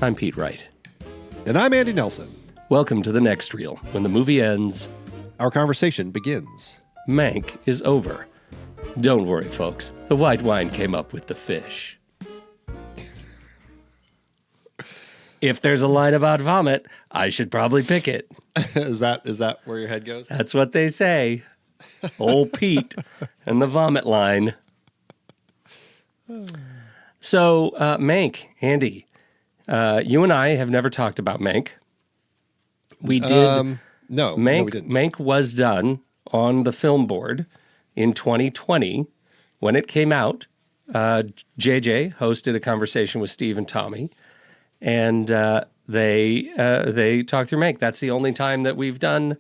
I'm Pete Wright. And I'm Andy Nelson. Welcome to The Next Reel. When the movie ends, our conversation begins. Mank is over. Don't worry, folks. The white wine came up with the fish. If there's a line about vomit, I should probably pick it. Is that where your head goes? That's what they say. Old Pete and the vomit line. So, Mank, Andy, you and I have never talked about Mank. We did. No, Mank, we didn't. Mank was done on the film board in 2020 when it came out. JJ hosted a conversation with Steve and Tommy, and they talked through Mank. That's the only time that we've done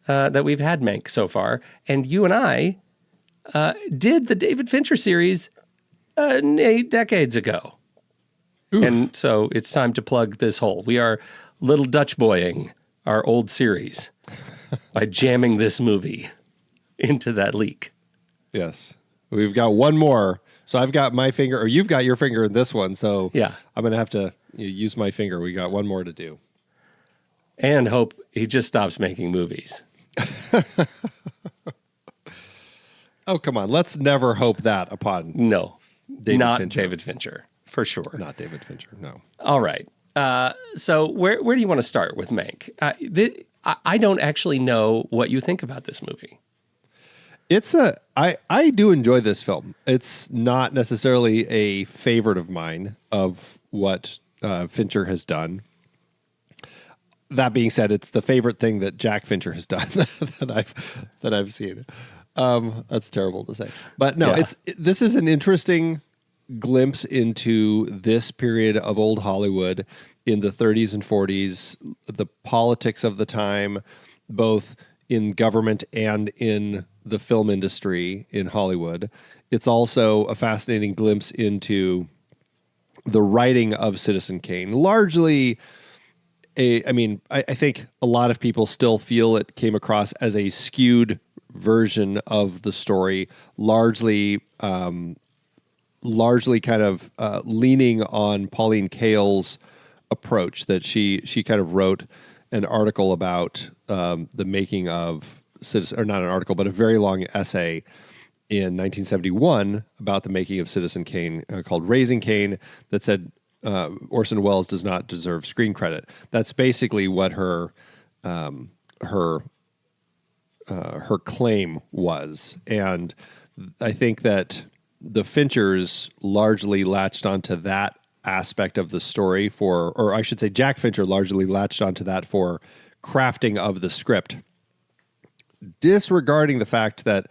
that we've had Mank so far. And you and I did the David Fincher series 8 decades ago. Oof. And so it's time to plug this hole. We are little Dutch boying our old series by jamming this movie into that leak. Yes. We've got one more. So I've got my finger, or you've got your finger in this one. So yeah, I'm going to have to use my finger. We got one more to do. And hope he just stops making movies. Oh, come on. Let's never hope that upon No, David not Fincher. David Fincher, for sure. Not David Fincher, no. All right. So where do you want to start with Mank? I don't actually know what you think about this movie. I do enjoy this film. It's not necessarily a favorite of mine of what Fincher has done. That being said, it's the favorite thing that Jack Fincher has done that I've seen. That's terrible to say, but no, Yeah. This is an interesting glimpse into this period of old Hollywood in the 30s and 40s, the politics of the time, both in government and in the film industry in Hollywood. It's also a fascinating glimpse into the writing of Citizen Kane. Largely, I think a lot of people still feel it came across as a skewed version of the story, largely kind of leaning on Pauline Kael's approach, that she kind of wrote an article about the making of Citizen, or not an article, but a very long essay in 1971 about the making of Citizen Kane called Raising Kane, that said Orson Welles does not deserve screen credit. That's basically what her claim was. And I think that the Finchers largely latched onto that aspect of the story or I should say Jack Fincher largely latched onto that for crafting of the script, disregarding the fact that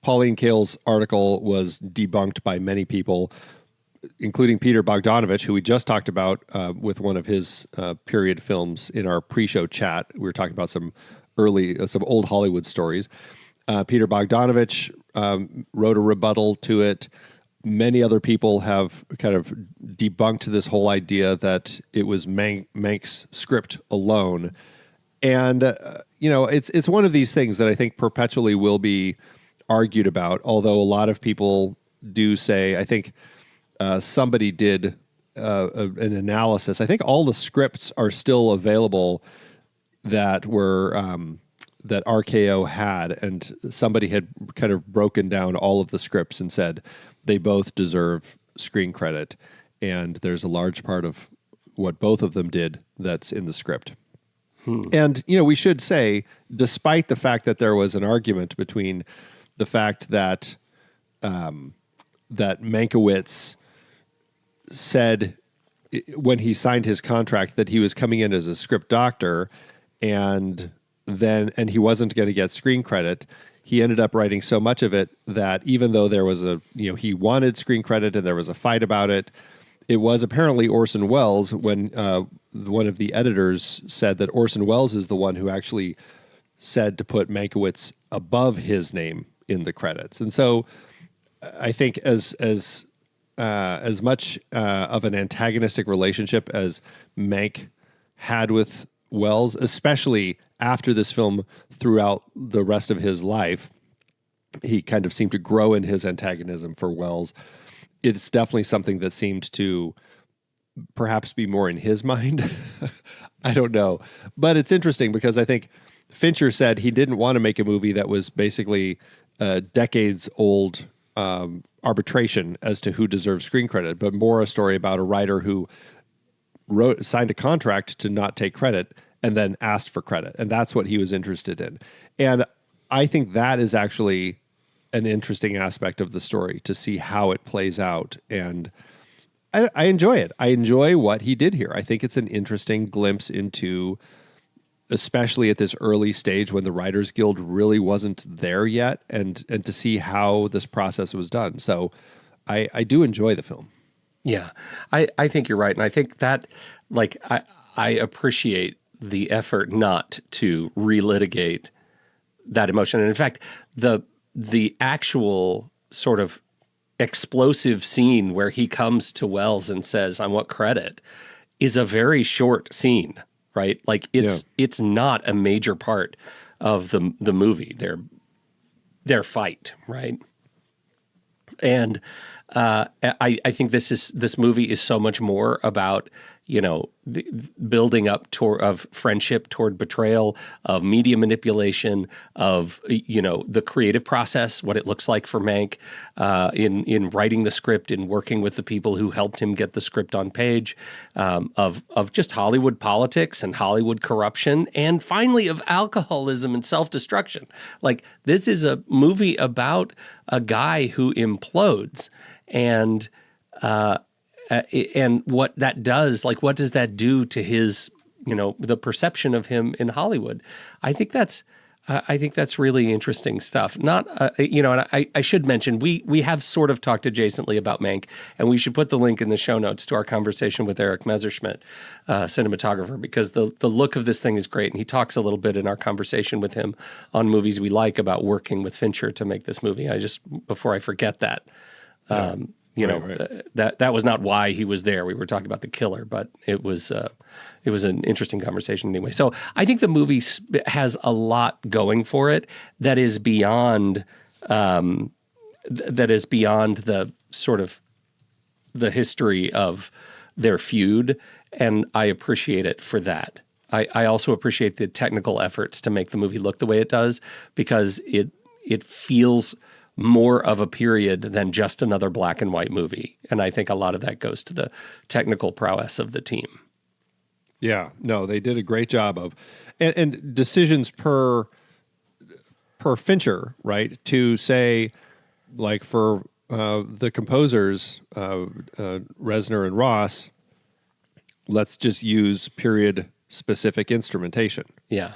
Pauline Kael's article was debunked by many people, including Peter Bogdanovich, who we just talked about with one of his period films in our pre-show chat. We were talking about some old Hollywood stories. Peter Bogdanovich wrote a rebuttal to it. Many other people have kind of debunked this whole idea that it was Mank's script alone. And, it's one of these things that I think perpetually will be argued about, although a lot of people do say, I think somebody did an analysis. I think all the scripts are still available that were that RKO had, and somebody had kind of broken down all of the scripts and said they both deserve screen credit, and there's a large part of what both of them did that's in the script. And, we should say, despite the fact that there was an argument between the fact that that Mankiewicz said when he signed his contract that he was coming in as a script doctor, and he wasn't going to get screen credit. He ended up writing so much of it that even though there was he wanted screen credit and there was a fight about it, it was apparently Orson Welles, when one of the editors said that Orson Welles is the one who actually said to put Mankiewicz above his name in the credits. And so I think as much of an antagonistic relationship as Mank had with Welles, especially after this film, throughout the rest of his life, he kind of seemed to grow in his antagonism for Welles. It's definitely something that seemed to perhaps be more in his mind. I don't know. But it's interesting because I think Fincher said he didn't want to make a movie that was basically a decades old arbitration as to who deserves screen credit, but more a story about a writer who signed a contract to not take credit and then asked for credit. And that's what he was interested in. And I think that is actually an interesting aspect of the story to see how it plays out. And I enjoy it. I enjoy what he did here. I think it's an interesting glimpse into, especially at this early stage when the Writers Guild really wasn't there yet, and to see how this process was done. So I do enjoy the film. Yeah, I think you're right. And I think that, like, I appreciate the effort not to relitigate that emotion. And in fact, the actual sort of explosive scene where he comes to Wells and says, "I want credit," is a very short scene, right? Like it's not a major part of the movie, their fight, right? And I think this movie is so much more about, you know, the building up of friendship toward betrayal, of media manipulation, of, you know, the creative process, what it looks like for Mank in writing the script, in working with the people who helped him get the script on page, of just Hollywood politics and Hollywood corruption, and finally of alcoholism and self-destruction. Like, this is a movie about a guy who implodes, and what that does, like, what does that do to his, you know, the perception of him in Hollywood? I think that's really interesting stuff. Not, you know, and I should mention, we have sort of talked adjacently about Mank, and we should put the link in the show notes to our conversation with Eric Messerschmidt, cinematographer, because the look of this thing is great. And he talks a little bit in our conversation with him on movies we like about working with Fincher to make this movie. Before I forget that, you know, right. That was not why he was there. We were talking about The Killer, but it was an interesting conversation anyway. So I think the movie has a lot going for it that is beyond the sort of the history of their feud, and I appreciate it for that. I also appreciate the technical efforts to make the movie look the way it does, because it feels more of a period than just another black and white movie. And I think a lot of that goes to the technical prowess of the team. Yeah, no, they did a great job of, and decisions per Fincher, right? To say, like, for the composers, Reznor and Ross, let's just use period specific instrumentation. Yeah.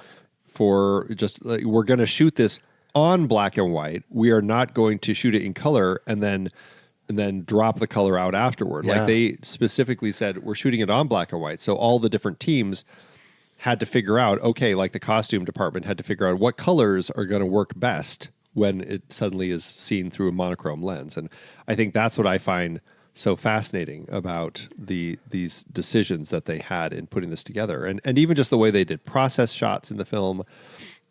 For just, like, we're going to shoot this on black and white. We are not going to shoot it in color and then drop the color out afterward. Yeah. Like, they specifically said, we're shooting it on black and white. So all the different teams had to figure out, okay, like the costume department had to figure out what colors are going to work best when it suddenly is seen through a monochrome lens. And I think that's what I find so fascinating about these decisions that they had in putting this together. And even just the way they did process shots in the film,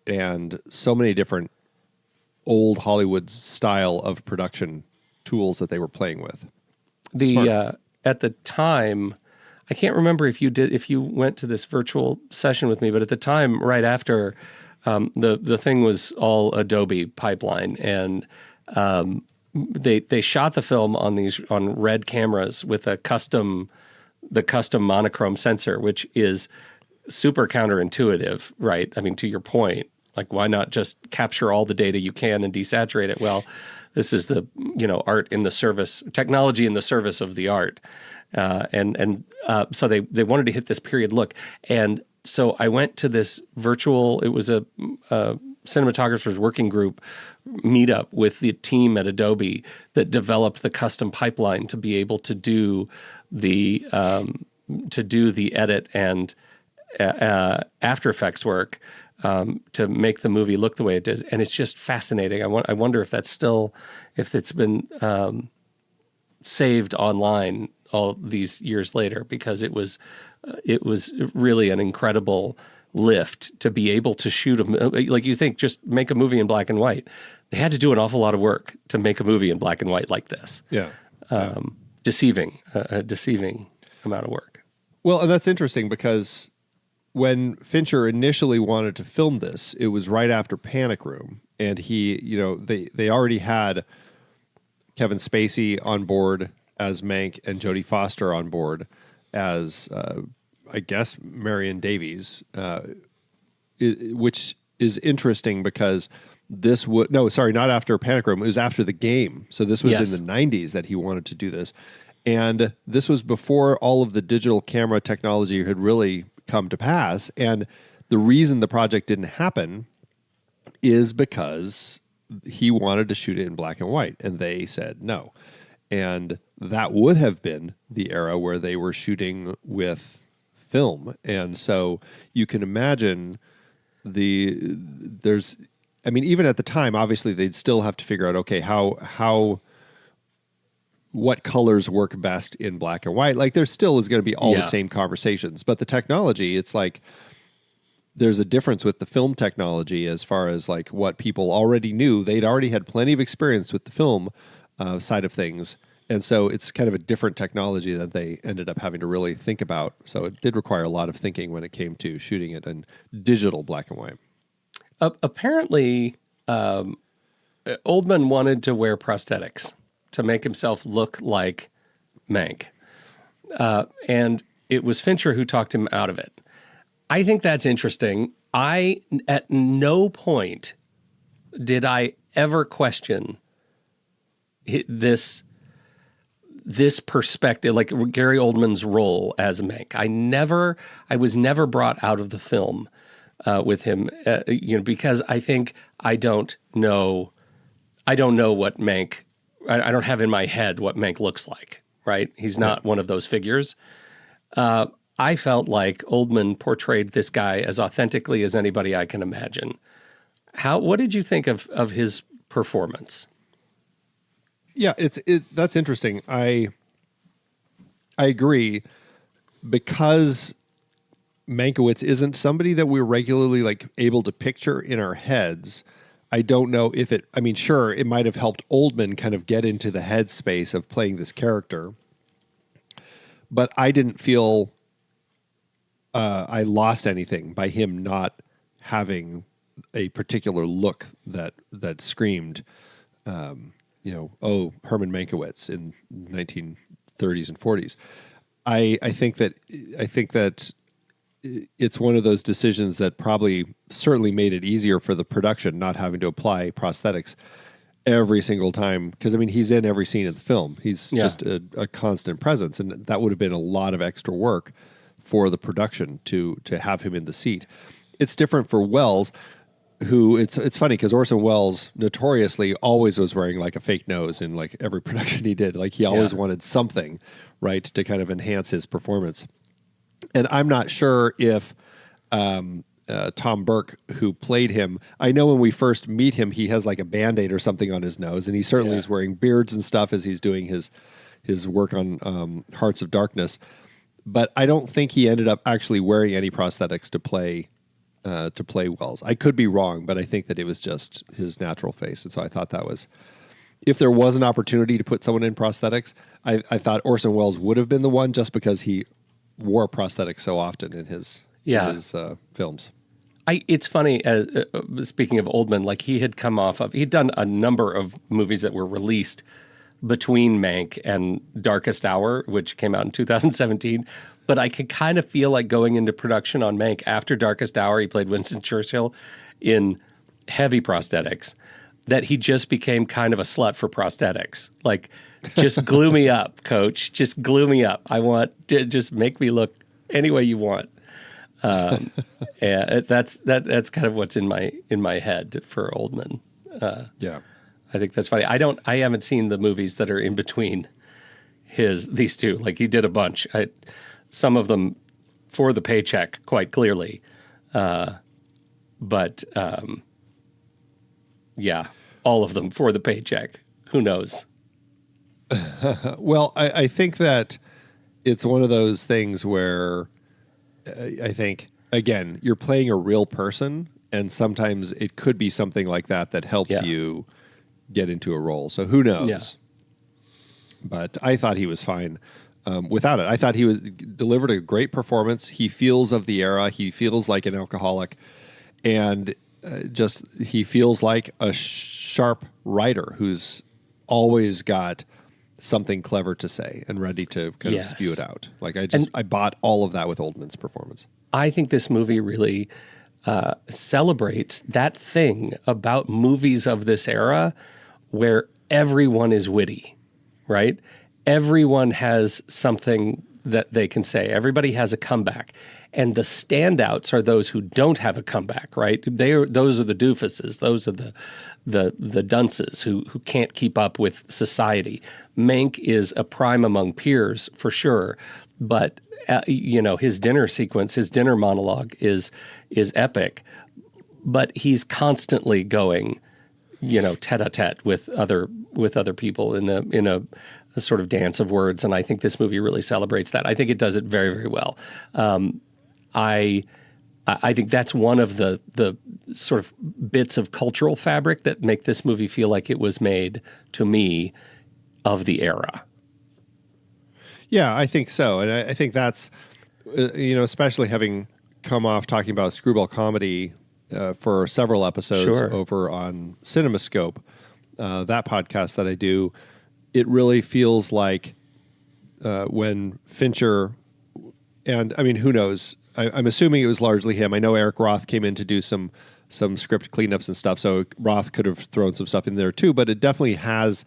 and so many different old Hollywood style of production tools that they were playing with. At the time, I can't remember if you went to this virtual session with me, but at the time, right after, the thing was all Adobe pipeline, and they shot the film on red cameras with the custom monochrome sensor, which is super counterintuitive, right? I mean, to your point, like, why not just capture all the data you can and desaturate it? Well, this is the, you know, technology in the service of the art. So they wanted to hit this period look. And so I went to this virtual, it was a cinematographers working group meetup with the team at Adobe that developed the custom pipeline to be able to do the edit and After Effects work, to make the movie look the way it does. And it's just fascinating. I wonder if it's been saved online all these years later, because it was really an incredible lift to be able to shoot like, you think, just make a movie in black and white. They had to do an awful lot of work to make a movie in black and white like this. Yeah. Deceiving. amount of work. Well, and that's interesting because when Fincher initially wanted to film this, it was right after Panic Room, and they already had Kevin Spacey on board as Mank and Jodie Foster on board as, I guess, Marion Davies, which is interesting because not after Panic Room. It was after The Game. So this was in the 90s that he wanted to do this. And this was before all of the digital camera technology had really come to pass. And the reason the project didn't happen is because he wanted to shoot it in black and white, and they said no. And that would have been the era where they were shooting with film. And so you can imagine even at the time, obviously they'd still have to figure out, okay, what colors work best in black and white. Like there still is going to be all the same conversations, but the technology, it's like there's a difference with the film technology as far as like what people already knew. They'd already had plenty of experience with the film side of things. And so it's kind of a different technology that they ended up having to really think about. So it did require a lot of thinking when it came to shooting it in digital black and white. Apparently, Oldman wanted to wear prosthetics to make himself look like Mank. And it was Fincher who talked him out of it. I think that's interesting. At no point did I ever question this perspective, like Gary Oldman's role as Mank. I was never brought out of the film with him, because I think I don't know what Mank. I don't have in my head what Mank looks like. Right? He's not one of those figures. I felt like Oldman portrayed this guy as authentically as anybody I can imagine. What did you think of his performance? Yeah, that's interesting. I agree, because Mankiewicz isn't somebody that we're regularly like able to picture in our heads. I don't know if sure, it might have helped Oldman kind of get into the headspace of playing this character, but I didn't feel I lost anything by him not having a particular look that screamed, Herman Mankiewicz in 1930s and 40s. I think that it's one of those decisions that probably certainly made it easier for the production not having to apply prosthetics every single time. Because, he's in every scene of the film. He's just a constant presence. And that would have been a lot of extra work for the production to have him in the seat. It's different for Welles, who it's funny because Orson Welles notoriously always was wearing like a fake nose in like every production he did. Like he always wanted something, right, to kind of enhance his performance. And I'm not sure if Tom Burke, who played him, I know when we first meet him, he has like a Band-Aid or something on his nose, and he certainly is wearing beards and stuff as he's doing his work on Hearts of Darkness. But I don't think he ended up actually wearing any prosthetics to play Welles. I could be wrong, but I think that it was just his natural face. And so I thought that was, if there was an opportunity to put someone in prosthetics, I thought Orson Welles would have been the one, just because he wore prosthetics so often in his films. It's funny, speaking of Oldman, like he'd done a number of movies that were released between Mank and Darkest Hour, which came out in 2017. But I could kind of feel like going into production on Mank after Darkest Hour, he played Winston Churchill in heavy prosthetics, that he just became kind of a slut for prosthetics. Like, just glue me up, coach. Just glue me up. I want to just make me look any way you want. And that's kind of what's in my head for Oldman. I think that's funny. I haven't seen the movies that are in between these two. Like, he did a bunch. Some of them for the paycheck, quite clearly. But all of them for the paycheck. Who knows? Well, I think that it's one of those things where I think, again, you're playing a real person, and sometimes it could be something like that helps you get into a role. So who knows? Yeah. But I thought he was fine. without it. I thought he delivered a great performance. He feels of the era. He feels like an alcoholic, and he feels like a sharp writer who's always got something clever to say and ready to kind of spew it out. Like I bought all of that with Oldman's performance. I think this movie really celebrates that thing about movies of this era where everyone is witty, right? Everyone has something that they can say. Everybody has a comeback. And the standouts are those who don't have a comeback, right? Those are the doofuses. Those are the dunces who can't keep up with society. Mank is a prime among peers for sure, but his dinner sequence, his dinner monologue is epic. But he's constantly going, tete-a-tete with other people in a sort of dance of words, and I think this movie really celebrates that. I think it does it very, very well. I think that's one of the sort of bits of cultural fabric that make this movie feel like it was made, to me, of the era. Yeah, I think so. And I think that's, especially having come off talking about screwball comedy for several episodes over on CinemaScope, that podcast that I do, it really feels like when Fincher, and I mean, who knows? I'm assuming it was largely him. I know Eric Roth came in to do some script cleanups and stuff, so Roth could have thrown some stuff in there too, but it definitely has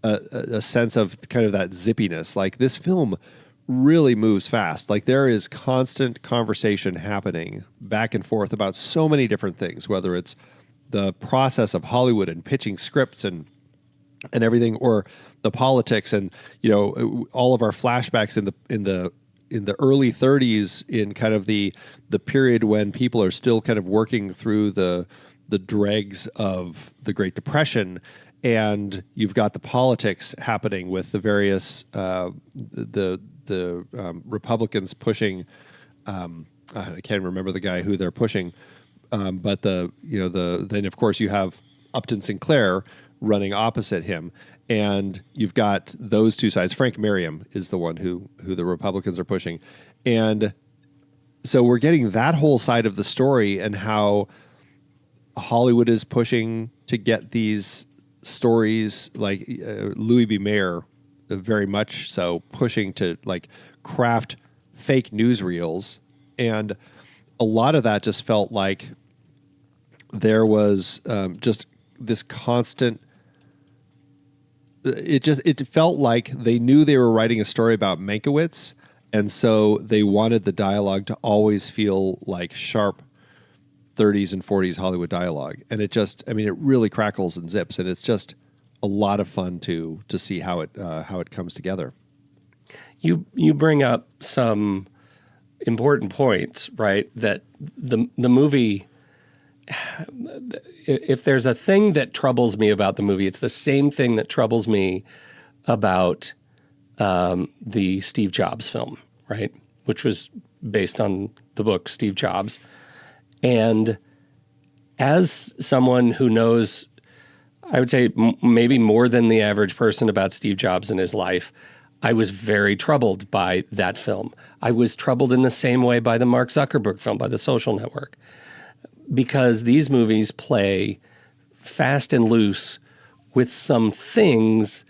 a sense of kind of that zippiness. Like, this film really moves fast. Like, there is constant conversation happening back and forth about so many different things, whether it's the process of Hollywood and pitching scripts and everything, or the politics, and all of our flashbacks in the early 30s, in kind of the period when people are still kind of working through the dregs of the Great Depression, and you've got the politics happening with the various the Republicans pushing. I can't remember the guy who they're pushing, but then of course you have Upton Sinclair running opposite him, and you've got those two sides. Frank Merriam is the one who the Republicans are pushing, and so we're getting that whole side of the story, and how Hollywood is pushing to get these stories, like Louis B. Mayer, very much so, pushing to like craft fake newsreels, and a lot of that just felt like there was just this constant. It felt like they knew they were writing a story about Mankiewicz, and so they wanted the dialogue to always feel like sharp 30s and 40s Hollywood dialogue. And it really crackles and zips, and it's just a lot of fun to see how it comes together. You bring up some important points, right? That the movie, if there's a thing that troubles me about the movie, it's the same thing that troubles me about the Steve Jobs film, right? Which was based on the book Steve Jobs. And as someone who knows, I would say maybe more than the average person about Steve Jobs in his life, I was very troubled by that film. I was troubled in the same way by the Mark Zuckerberg film, by The Social Network, because these movies play fast and loose with some things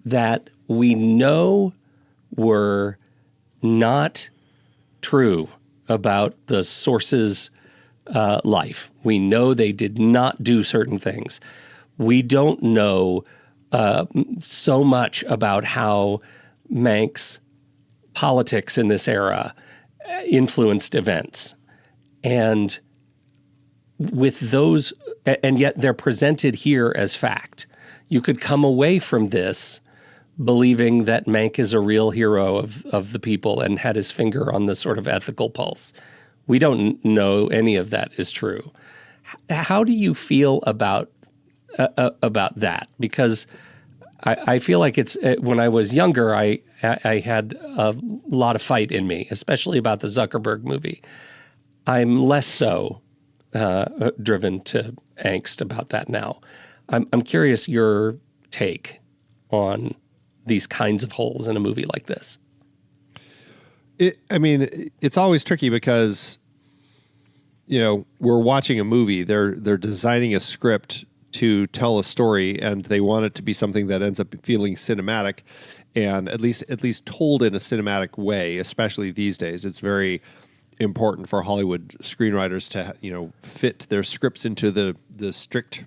that we know were not true about the source's life. We know they did not do certain things. We don't know so much about how Mank's politics in this era influenced events. And with those, and yet they're presented here as fact. You could come away from this believing that Mank is a real hero of the people and had his finger on the sort of ethical pulse. We don't know any of that is true. How do you feel about that? Because I feel like it's when I was younger, I had a lot of fight in me, especially about the Zuckerberg movie. I'm less so driven to angst about that now. I'm curious your take on these kinds of holes in a movie like this. It's always tricky because, we're watching a movie. They're designing a script to tell a story, and they want it to be something that ends up feeling cinematic, and at least told in a cinematic way. Especially these days, it's very important for Hollywood screenwriters to fit their scripts into the strict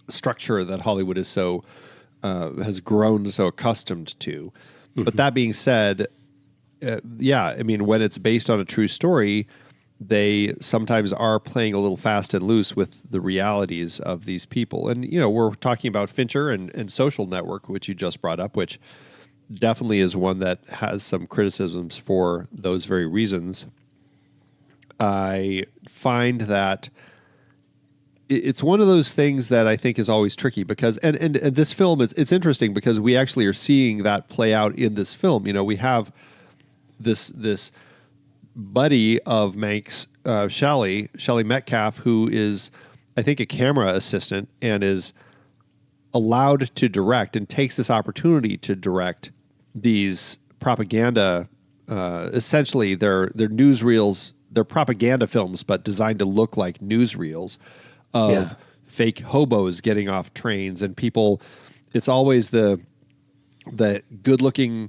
structure that Hollywood is so has grown so accustomed to. Mm-hmm. But that being said, when it's based on a true story, they sometimes are playing a little fast and loose with the realities of these people. And, we're talking about Fincher and Social Network, which you just brought up, which definitely is one that has some criticisms for those very reasons. I find that it's one of those things that I think is always tricky because, and this film, it's interesting because we actually are seeing that play out in this film. We have this buddy of Mank's, Shelley Metcalf, who is, I think, a camera assistant and is allowed to direct and takes this opportunity to direct these propaganda. Essentially, they're newsreels, they're propaganda films, but designed to look like newsreels of fake hobos getting off trains and people. It's always the good-looking,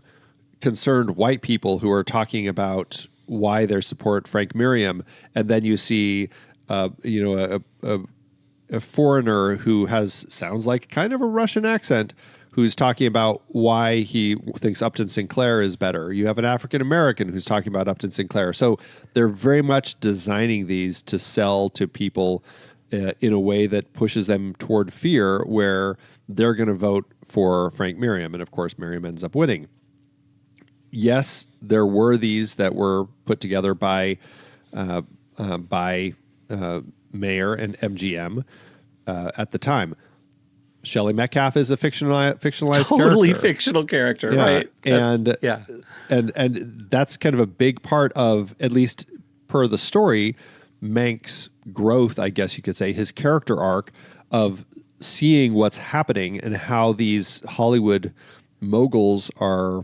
concerned white people who are talking about why they support Frank Merriam, and then you see, a foreigner who sounds like kind of a Russian accent, who's talking about why he thinks Upton Sinclair is better. You have an African American who's talking about Upton Sinclair. So they're very much designing these to sell to people in a way that pushes them toward fear, where they're going to vote for Frank Merriam, and of course Merriam ends up winning. Yes, there were these that were put together by Mayer and MGM at the time. Shelley Metcalf is a fictionalized totally character. Fictional character, yeah. right? And that's kind of a big part of, at least per the story, Mank's growth, I guess you could say, his character arc of seeing what's happening and how these Hollywood moguls are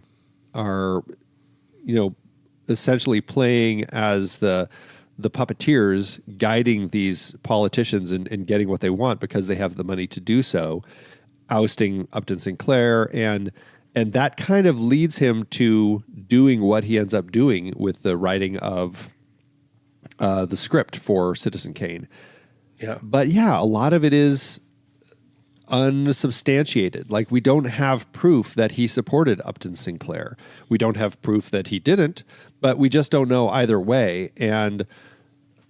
essentially playing as the puppeteers, guiding these politicians and getting what they want because they have the money to do so, ousting Upton Sinclair, and that kind of leads him to doing what he ends up doing with the writing of the script for Citizen Kane. Yeah. But a lot of it is unsubstantiated. Like, we don't have proof that he supported Upton Sinclair. We don't have proof that he didn't, but we just don't know either way. And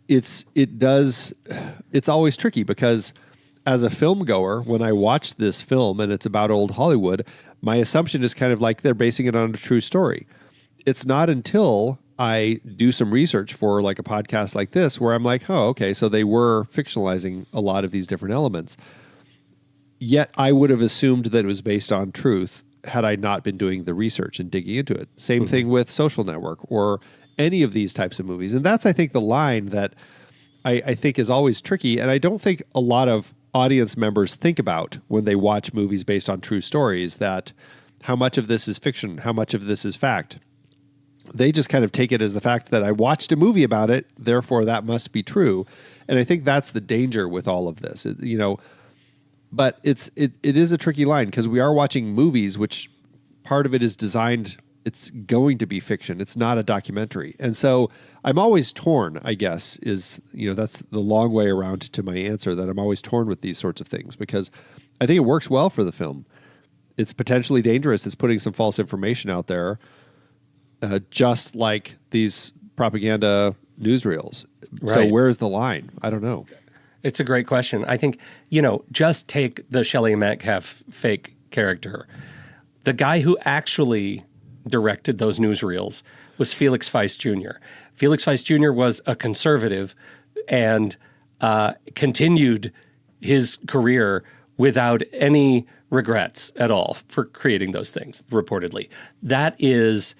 it's always tricky because as a film goer, when I watch this film and it's about old Hollywood, my assumption is kind of like they're basing it on a true story. It's not until I do some research for like a podcast like this where I'm like, oh, okay, so they were fictionalizing a lot of these different elements. Yet I would have assumed that it was based on truth had I not been doing the research and digging into it. Same thing with Social Network or any of these types of movies. And that's, I think, the line that I think is always tricky. And I don't think a lot of audience members think about when they watch movies based on true stories, that how much of this is fiction, how much of this is fact. They just kind of take it as the fact that I watched a movie about it, therefore that must be true. And I think that's the danger with all of this, But it is a tricky line because we are watching movies, which part of it is designed, it's going to be fiction. It's not a documentary. And so I'm always torn, I guess, that's the long way around to my answer, that I'm always torn with these sorts of things because I think it works well for the film. It's potentially dangerous. It's putting some false information out there, just like these propaganda newsreels. Right. So where's the line? I don't know. It's a great question. I think, just take the Shelley Metcalf fake character. The guy who actually directed those newsreels was Felix Feist Jr. Felix Feist Jr. was a conservative and continued his career without any regrets at all for creating those things, reportedly. That is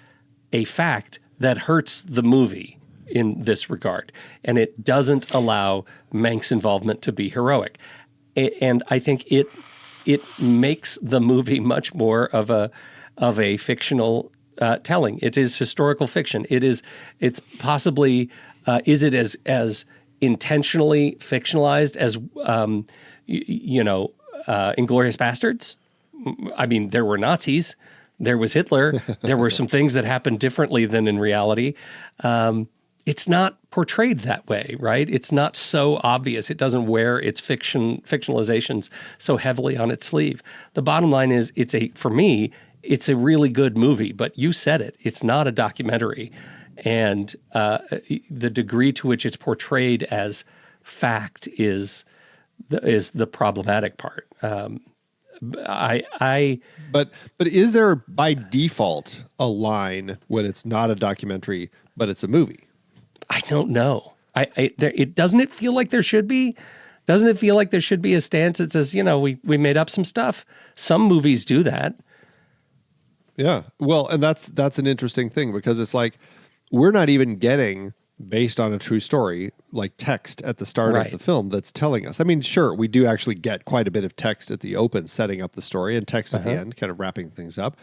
a fact that hurts the movie in this regard, and it doesn't allow Mank's involvement to be heroic. And I think it makes the movie much more of a fictional telling. It is historical fiction. It's possibly, is it as intentionally fictionalized as, Inglourious Bastards? I mean, there were Nazis, there was Hitler, there were some things that happened differently than in reality. It's not portrayed that way, right? It's not so obvious. It doesn't wear its fictionalizations so heavily on its sleeve. The bottom line is, for me, it's a really good movie, but you said it. It's not a documentary. And the degree to which it's portrayed as fact is the problematic part. But is there by default a line when it's not a documentary, but it's a movie? I don't know. Doesn't it feel like there should be? Doesn't it feel like there should be a stance that says, we made up some stuff? Some movies do that. Yeah. Well, and that's an interesting thing, because it's like we're not even getting, based on a true story, like text at the start of the film that's telling us. I mean, sure, we do actually get quite a bit of text at the open setting up the story, and text at the end kind of wrapping things up.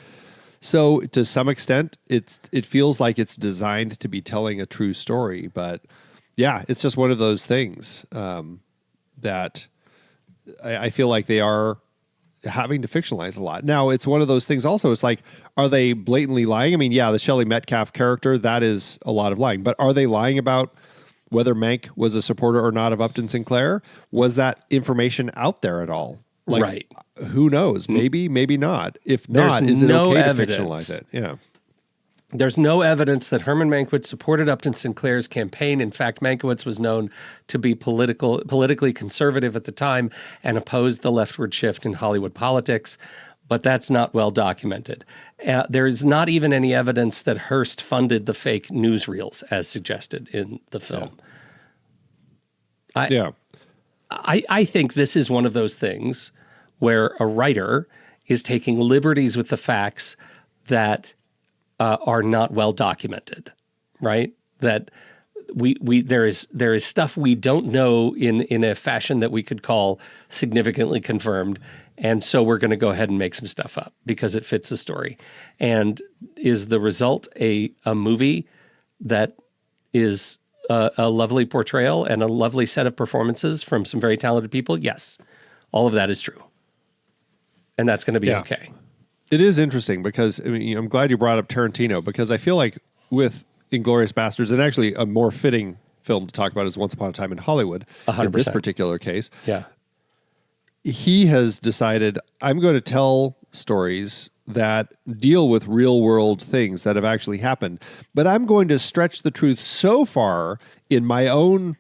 So to some extent, it feels like it's designed to be telling a true story. But yeah, it's just one of those things that I feel like they are having to fictionalize a lot. Now, it's one of those things also, it's like, are they blatantly lying? I mean, yeah, the Shelley Metcalf character, that is a lot of lying. But are they lying about whether Mank was a supporter or not of Upton Sinclair? Was that information out there at all? Like, right. Who knows? Maybe, maybe not. If not, is it okay to fictionalize it? Yeah. There's no evidence that Herman Mankiewicz supported Upton Sinclair's campaign. In fact, Mankiewicz was known to be politically conservative at the time and opposed the leftward shift in Hollywood politics, but that's not well documented. There is not even any evidence that Hearst funded the fake newsreels as suggested in the film. I think this is one of those things where a writer is taking liberties with the facts that are not well documented, right? That there is stuff we don't know in a fashion that we could call significantly confirmed, and so we're going to go ahead and make some stuff up because it fits the story. And is the result a movie that is a lovely portrayal and a lovely set of performances from some very talented people? Yes, all of that is true, and that's going to be okay. It is interesting because, I mean, I'm glad you brought up Tarantino, because I feel like with Inglourious Bastards, and actually a more fitting film to talk about is Once Upon a Time in Hollywood, 100%. In this particular case. Yeah. He has decided, I'm going to tell stories that deal with real world things that have actually happened, but I'm going to stretch the truth so far in my own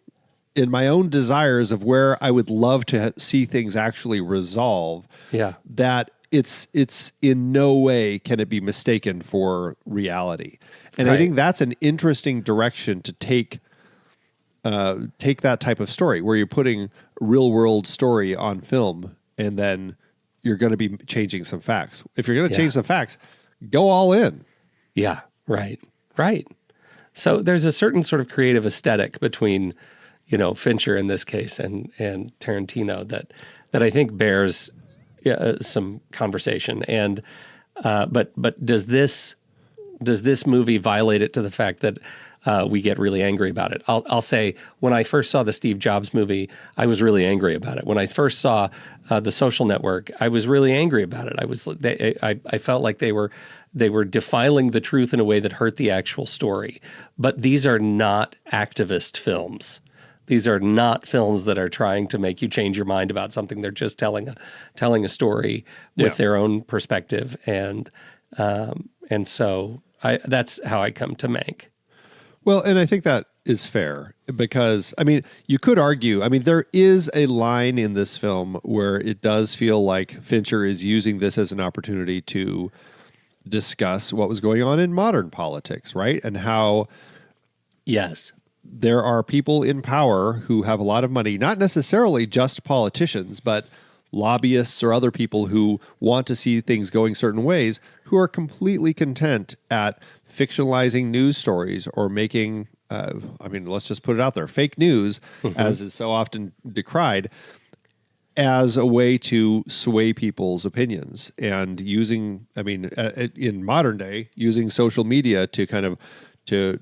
desires of where I would love to see things actually resolve. Yeah. That it's in no way can it be mistaken for reality. And I think that's an interesting direction to take that type of story, where you're putting real world story on film, and then you're going to be changing some facts. If you're going to change some facts, go all in. Yeah. Right. So there's a certain sort of creative aesthetic between, Fincher in this case and Tarantino that I think bears some conversation. And but does this movie violate it to the fact that we get really angry about it? I'll say, when I first saw the Steve Jobs movie, I was really angry about it. When I first saw The Social Network, I was really angry about it. I felt like they were defiling the truth in a way that hurt the actual story. But these are not activist films. These are not films that are trying to make you change your mind about something. They're just telling a story with their own perspective, and so that's how I come to Mank. Well, and I think that is fair, because, I mean, you could argue, I mean, there is a line in this film where it does feel like Fincher is using this as an opportunity to discuss what was going on in modern politics, right? And how there are people in power who have a lot of money, not necessarily just politicians, but lobbyists or other people who want to see things going certain ways, who are completely content at fictionalizing news stories or making, let's just put it out there, fake news, as is so often decried. as a way to sway people's opinions, and using, in modern day, using social media to kind of to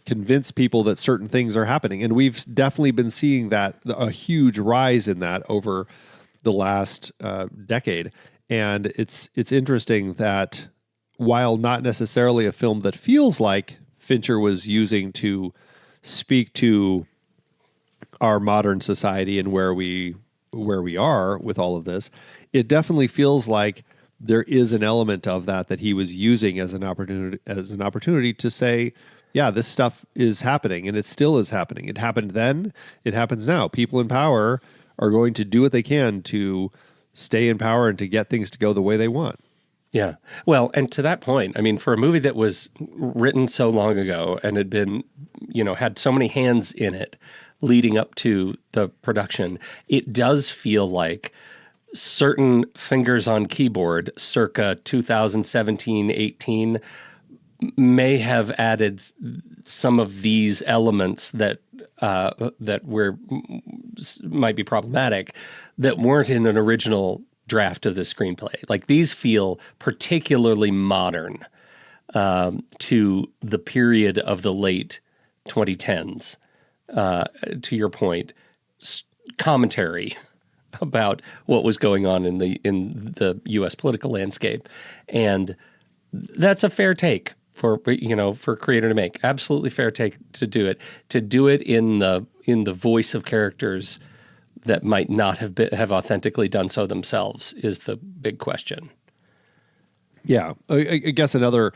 convince people that certain things are happening. And we've definitely been seeing that, a huge rise in that over the last decade. And it's interesting that while not necessarily a film that feels like Fincher was using to speak to our modern society and where we are with all of this, it definitely feels like there is an element of that he was using as an opportunity to say, yeah, this stuff is happening, and it still is happening. It happened then, it happens now. People in power are going to do what they can to stay in power and to get things to go the way they want. Yeah. Well, and to that point, I mean, for a movie that was written so long ago and had been, had so many hands in it leading up to the production, it does feel like certain fingers on keyboard circa 2017-18 may have added some of these elements that might be problematic, that weren't in an original draft of the screenplay. Like, these feel particularly modern to the period of the late 2010s. To your point, commentary about what was going on in the U.S. political landscape, and that's a fair take for a creator to make. Absolutely fair take to do it. To do it in the voice of characters that might not have authentically done so themselves is the big question. Yeah, I guess another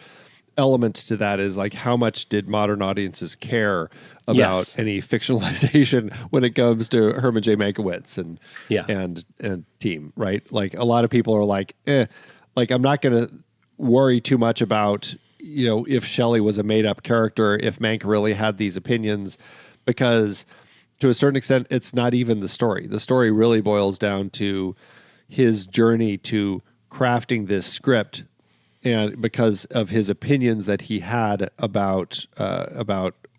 element to that is, like, how much did modern audiences care about any fictionalization when it comes to Herman J. Mankiewicz and team, right? Like, a lot of people are like, like, I'm not going to worry too much about, if Shelley was a made-up character, if Mank really had these opinions, because to a certain extent, it's not even the story. The story really boils down to his journey to crafting this script, and because of his opinions that he had about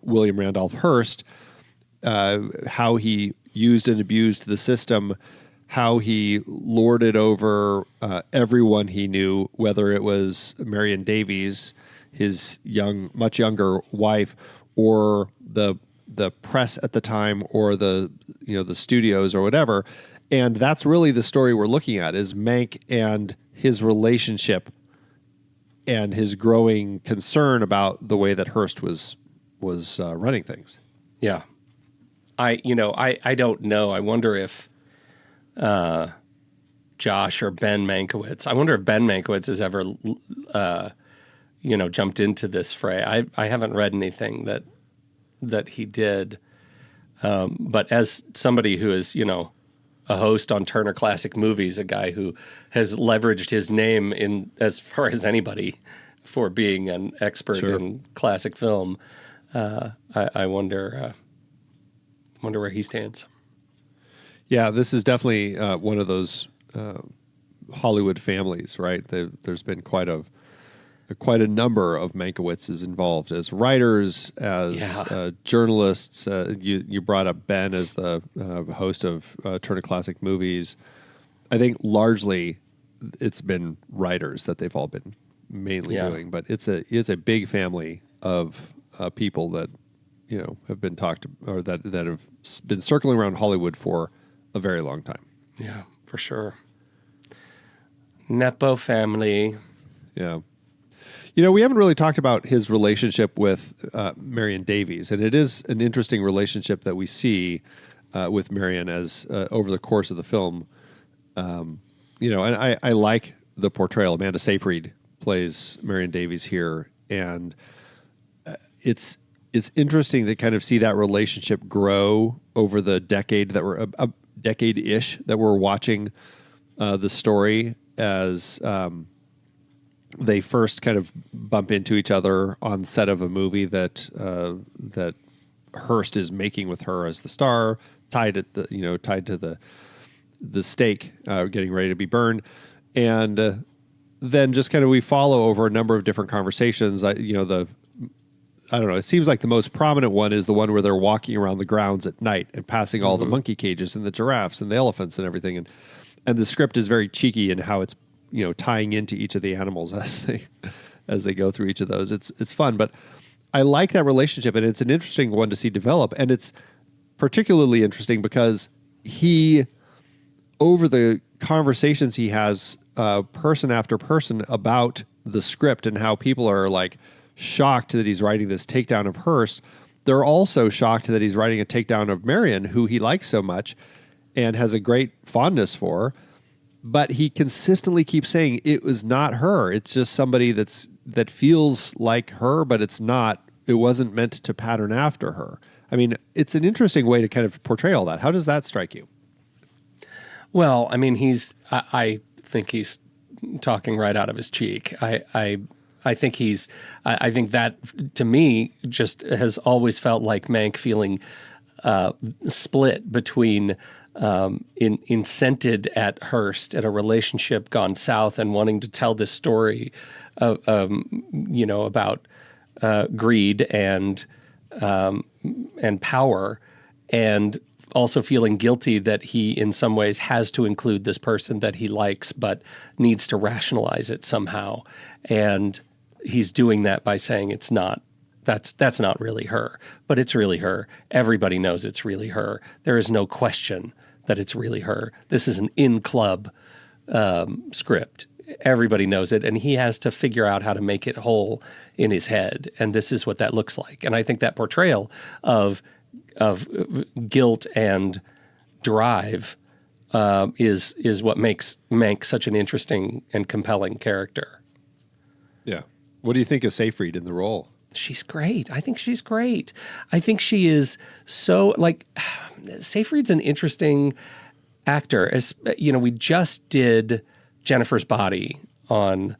William Randolph Hearst, how he used and abused the system, how he lorded over everyone he knew, whether it was Marion Davies, his much younger wife, or the press at the time, or the studios or whatever. And that's really the story we're looking at, is Mank and his relationship and his growing concern about the way that Hearst was running things. Yeah. I don't know. I wonder if Josh or Ben Mankiewicz, I wonder if Ben Mankiewicz has ever, jumped into this fray. I haven't read anything that he did. But as somebody who is, a host on Turner Classic Movies, a guy who has leveraged his name in as far as anybody for being an expert in classic film, I wonder where he stands. Yeah, this is definitely one of those Hollywood families, right? There's been quite a number of Mankiewiczes involved as writers, as journalists. You brought up Ben as the host of Turner Classic Movies. I think largely it's been writers that they've all been mainly doing, but it's a big family of people that have been talked, or that have been circling around Hollywood for a very long time. Yeah, for sure. Nepo family. Yeah. We haven't really talked about his relationship with Marion Davies, and it is an interesting relationship that we see with Marion as over the course of the film. And I like the portrayal. Amanda Seyfried plays Marion Davies here, and it's interesting to kind of see that relationship grow over the decade that we're a decade-ish that we're watching the story as. They first kind of bump into each other on set of a movie that Hearst is making with her as the star, tied to the stake, getting ready to be burned, and then just kind of we follow over a number of different conversations. I don't know. It seems like the most prominent one is the one where they're walking around the grounds at night and passing all the monkey cages and the giraffes and the elephants and everything. And the script is very cheeky in how it's, tying into each of the animals as they go through each of those. It's fun, but I like that relationship, and it's an interesting one to see develop. And it's particularly interesting because he, over the conversations he has, person after person about the script and how people are like shocked that he's writing this takedown of Hearst. They're also shocked that he's writing a takedown of Marion, who he likes so much and has a great fondness for. But he consistently keeps saying it was not her. It's just somebody that feels like her, but it's not. It wasn't meant to pattern after her. I mean, it's an interesting way to kind of portray all that. How does that strike you? Well, I mean, I think he's talking right out of his cheek. I think I think that, to me, just has always felt like Mank feeling split between incented at Hearst, at a relationship gone south, and wanting to tell this story about greed and power, and also feeling guilty that he in some ways has to include this person that he likes but needs to rationalize it somehow. And he's doing that by saying it's not, that's not really her, but it's really her. Everybody knows it's really her. There is no question that it's really her. This is an in-club script. Everybody knows it, and he has to figure out how to make it whole in his head, and this is what that looks like. And I think that portrayal of guilt and drive is what makes Mank such an interesting and compelling character. Yeah. What do you think of Seyfried in the role? She's great. I think she's great. I think she is so, like, Seyfried's an interesting actor. As we just did Jennifer's Body on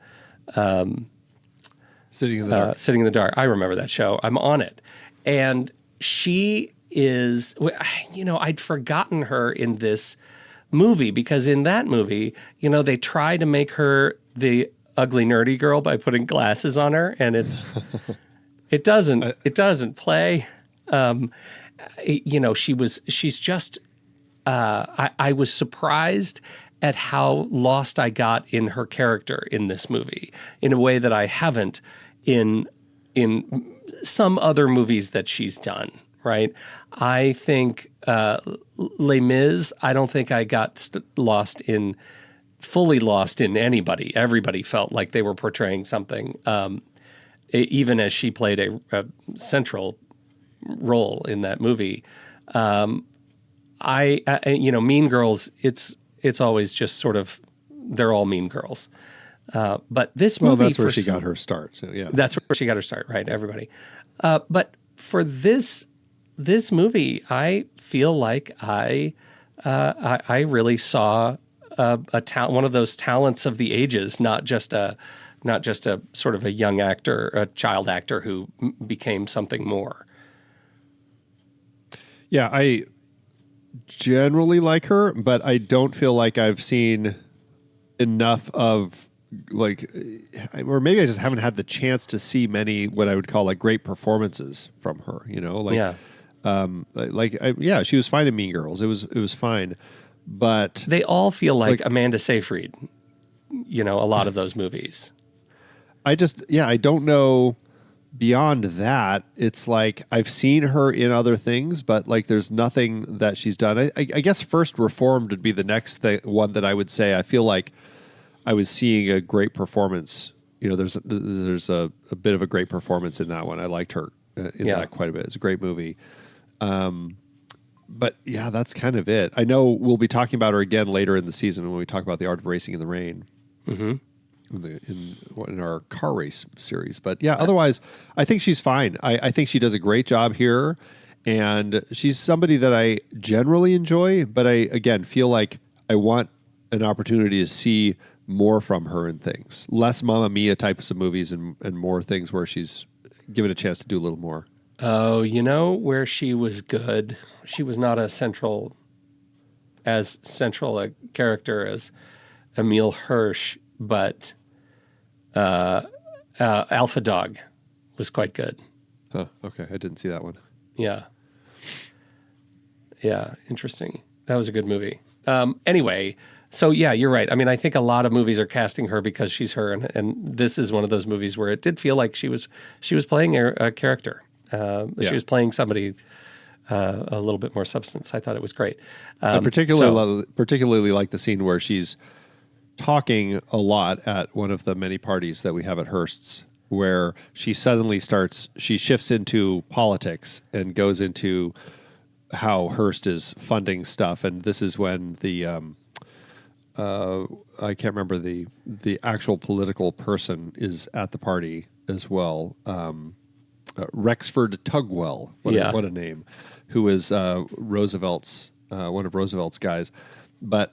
Sitting in the Dark. Sitting in the Dark. I remember that show. I'm on it. And she is, I'd forgotten her in this movie, because in that movie, they try to make her the ugly nerdy girl by putting glasses on her, and it doesn't play. She's just, I was surprised at how lost I got in her character in this movie in a way that I haven't in some other movies that she's done, right? I think Les Mis, I don't think I got fully lost in anybody. Everybody felt like they were portraying something, even as she played a central role in that movie. Mean Girls, it's always just sort of, they're all mean girls. But this movie... Well, that's where she got her start, so yeah. That's where she got her start, right, everybody. But for this movie, I feel like I really saw one of those talents of the ages, not just a sort of a young actor, a child actor who became something more. Yeah, I generally like her, but I don't feel like I've seen enough of, like, or maybe I just haven't had the chance to see many what I would call like great performances from her. Yeah. She was fine in Mean Girls. It was fine, but they all feel like Amanda Seyfried. A lot of those movies. I don't know. Beyond that, it's like I've seen her in other things, but like there's nothing that she's done. I guess First Reformed would be the next one that I would say I feel like I was seeing a great performance. There's a bit of a great performance in that one. I liked her in that quite a bit. It's a great movie. But yeah, that's kind of it. I know we'll be talking about her again later in the season when we talk about The Art of Racing in the Rain. Mm-hmm. In our car race series. But yeah, otherwise, I think she's fine. I think she does a great job here, and she's somebody that I generally enjoy, but I, again, feel like I want an opportunity to see more from her in things. Less Mamma Mia types of movies and more things where she's given a chance to do a little more. Oh, where she was good? She was not as central a character as Emile Hirsch, but Alpha Dog was quite good. Huh, okay, I didn't see that one. Yeah. Yeah, interesting. That was a good movie. Anyway, so yeah, you're right. I mean, I think a lot of movies are casting her because she's her, and this is one of those movies where it did feel like she was playing a character. She was playing somebody a little bit more substance. I thought it was great. I particularly like the scene where she's talking a lot at one of the many parties that we have at Hearst's, where she suddenly shifts into politics and goes into how Hearst is funding stuff. And this is when the, I can't remember the actual political person is at the party as well. Rexford Tugwell, what a name, who is Roosevelt's, one of Roosevelt's guys. But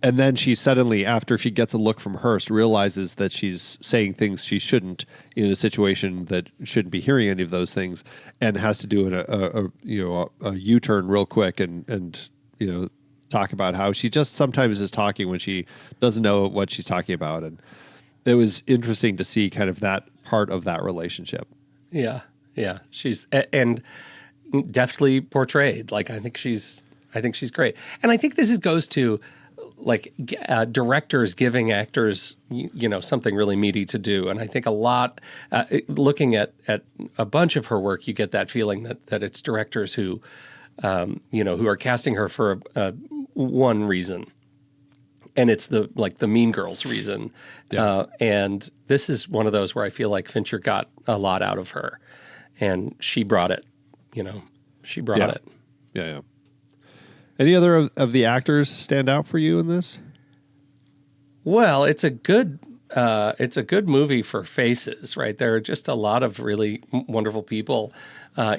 and then she suddenly, after she gets a look from Hearst, realizes that she's saying things she shouldn't in a situation that shouldn't be hearing any of those things, and has to do a U-turn real quick and talk about how she just sometimes is talking when she doesn't know what she's talking about. And it was interesting to see kind of that part of that relationship. Yeah. She's and deftly portrayed. Like I think she's great, and I think this goes to like directors giving actors something really meaty to do. And I think a lot looking at a bunch of her work, you get that feeling that it's directors who who are casting her for one reason, and it's the Mean Girls reason. And this is one of those where I feel like Fincher got a lot out of her, and she brought it. She brought it. Yeah. Any other of the actors stand out for you in this? Well, it's a good movie for faces, right? There are just a lot of really wonderful people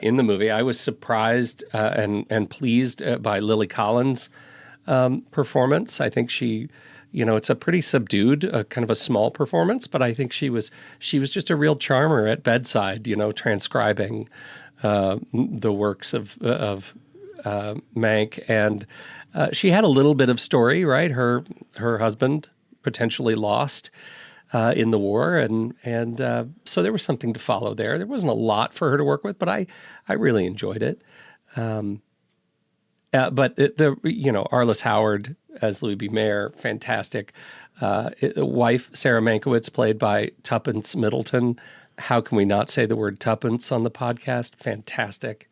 in the movie. I was surprised and pleased by Lily Collins' performance. I think she, it's a pretty subdued, kind of a small performance, but I think she was just a real charmer at bedside, transcribing the works of Mank, and she had a little bit of story, right? Her husband potentially lost in the war, and so there was something to follow there. There wasn't a lot for her to work with, but I really enjoyed it. But Arliss Howard as Louis B. Mayer, fantastic. Wife Sarah Mankiewicz, played by Tuppence Middleton. How can we not say the word Tuppence on the podcast? Fantastic.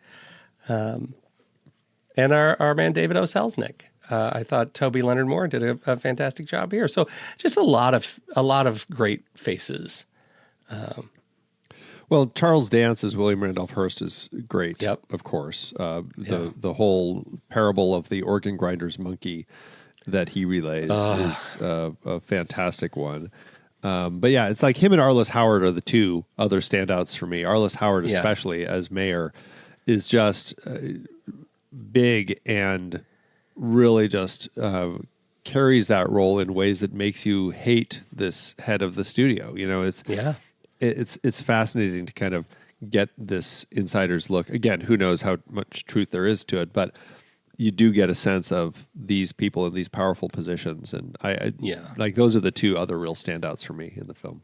And our man David O. Selznick. I thought Toby Leonard Moore did a fantastic job here. So just a lot of great faces. Well, Charles Dance as William Randolph Hearst is great. Yep. Of course. The whole parable of the organ grinder's monkey that he relays is a fantastic one. But yeah, it's like him and Arliss Howard are the two other standouts for me. Arliss Howard, especially as mayor, is just big and really just carries that role in ways that makes you hate this head of the studio. It's fascinating to kind of get this insider's look. Again, who knows how much truth there is to it, but you do get a sense of these people in these powerful positions. And I like those are the two other real standouts for me in the film.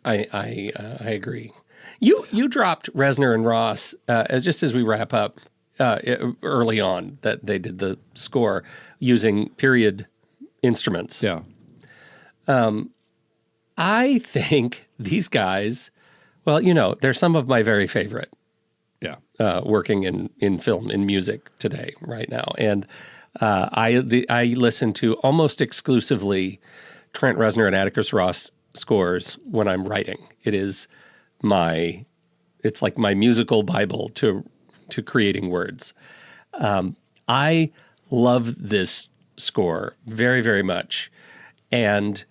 I agree. You dropped Reznor and Ross just as we wrap up early on that they did the score using period instruments. Yeah. I think these guys, well, they're some of my very favorite. Yeah. Working in film, in music today, right now. And I listen to almost exclusively Trent Reznor and Atticus Ross scores when I'm writing. It's like my musical Bible to creating words. I love this score very, very much. And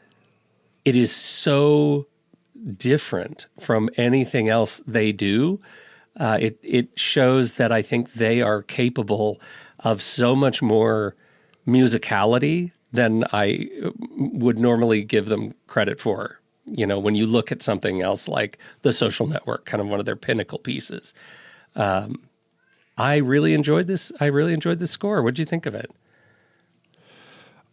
it is so different from anything else they do. It shows that I think they are capable of so much more musicality than I would normally give them credit for. When you look at something else like The Social Network, kind of one of their pinnacle pieces. I really enjoyed this. I really enjoyed this score. What did you think of it?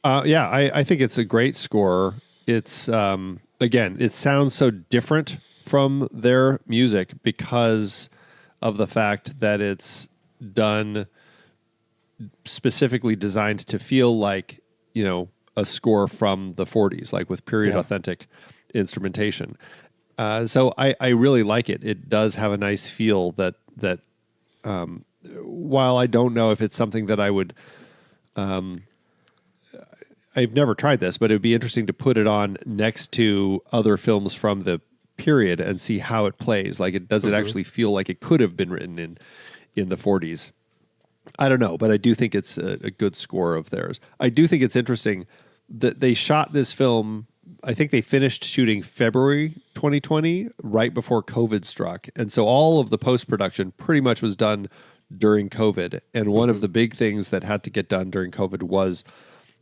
I think it's a great score. It's again, it sounds so different from their music because of the fact that it's done specifically designed to feel like, a score from the 40s, like with period authentic instrumentation. So I really like it. It does have a nice feel that while I don't know if it's something that I would, I've never tried this, but it would be interesting to put it on next to other films from the period and see how it plays. Like, does it actually feel like it could have been written in the 40s? I don't know, but I do think it's a good score of theirs. I do think it's interesting that they shot this film. I think they finished shooting February 2020, right before COVID struck. And so all of the post-production pretty much was done during COVID. And one of the big things that had to get done during COVID was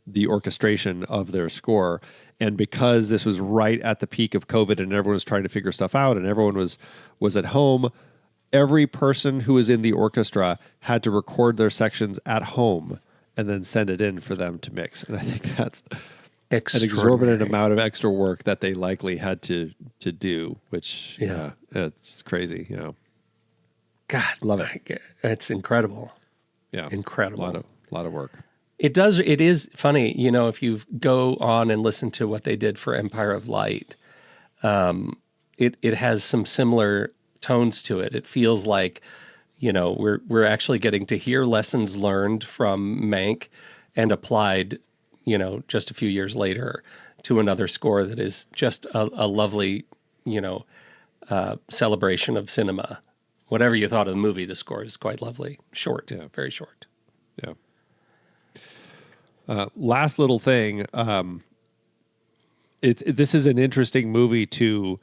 the orchestration of their score. And because this was right at the peak of COVID and everyone was trying to figure stuff out and everyone was at home, every person who was in the orchestra had to record their sections at home and then send it in for them to mix. And I think that's an exorbitant amount of extra work that they likely had to do, which it's crazy. God, love it. It's incredible. Yeah, incredible. A lot of work. It is funny, if you go on and listen to what they did for Empire of Light, it has some similar tones to it. It feels like, we're actually getting to hear lessons learned from Mank and applied, just a few years later to another score that is just a lovely, celebration of cinema. Whatever you thought of the movie, the score is quite lovely. Short, very short. Yeah. Last little thing. This is an interesting movie to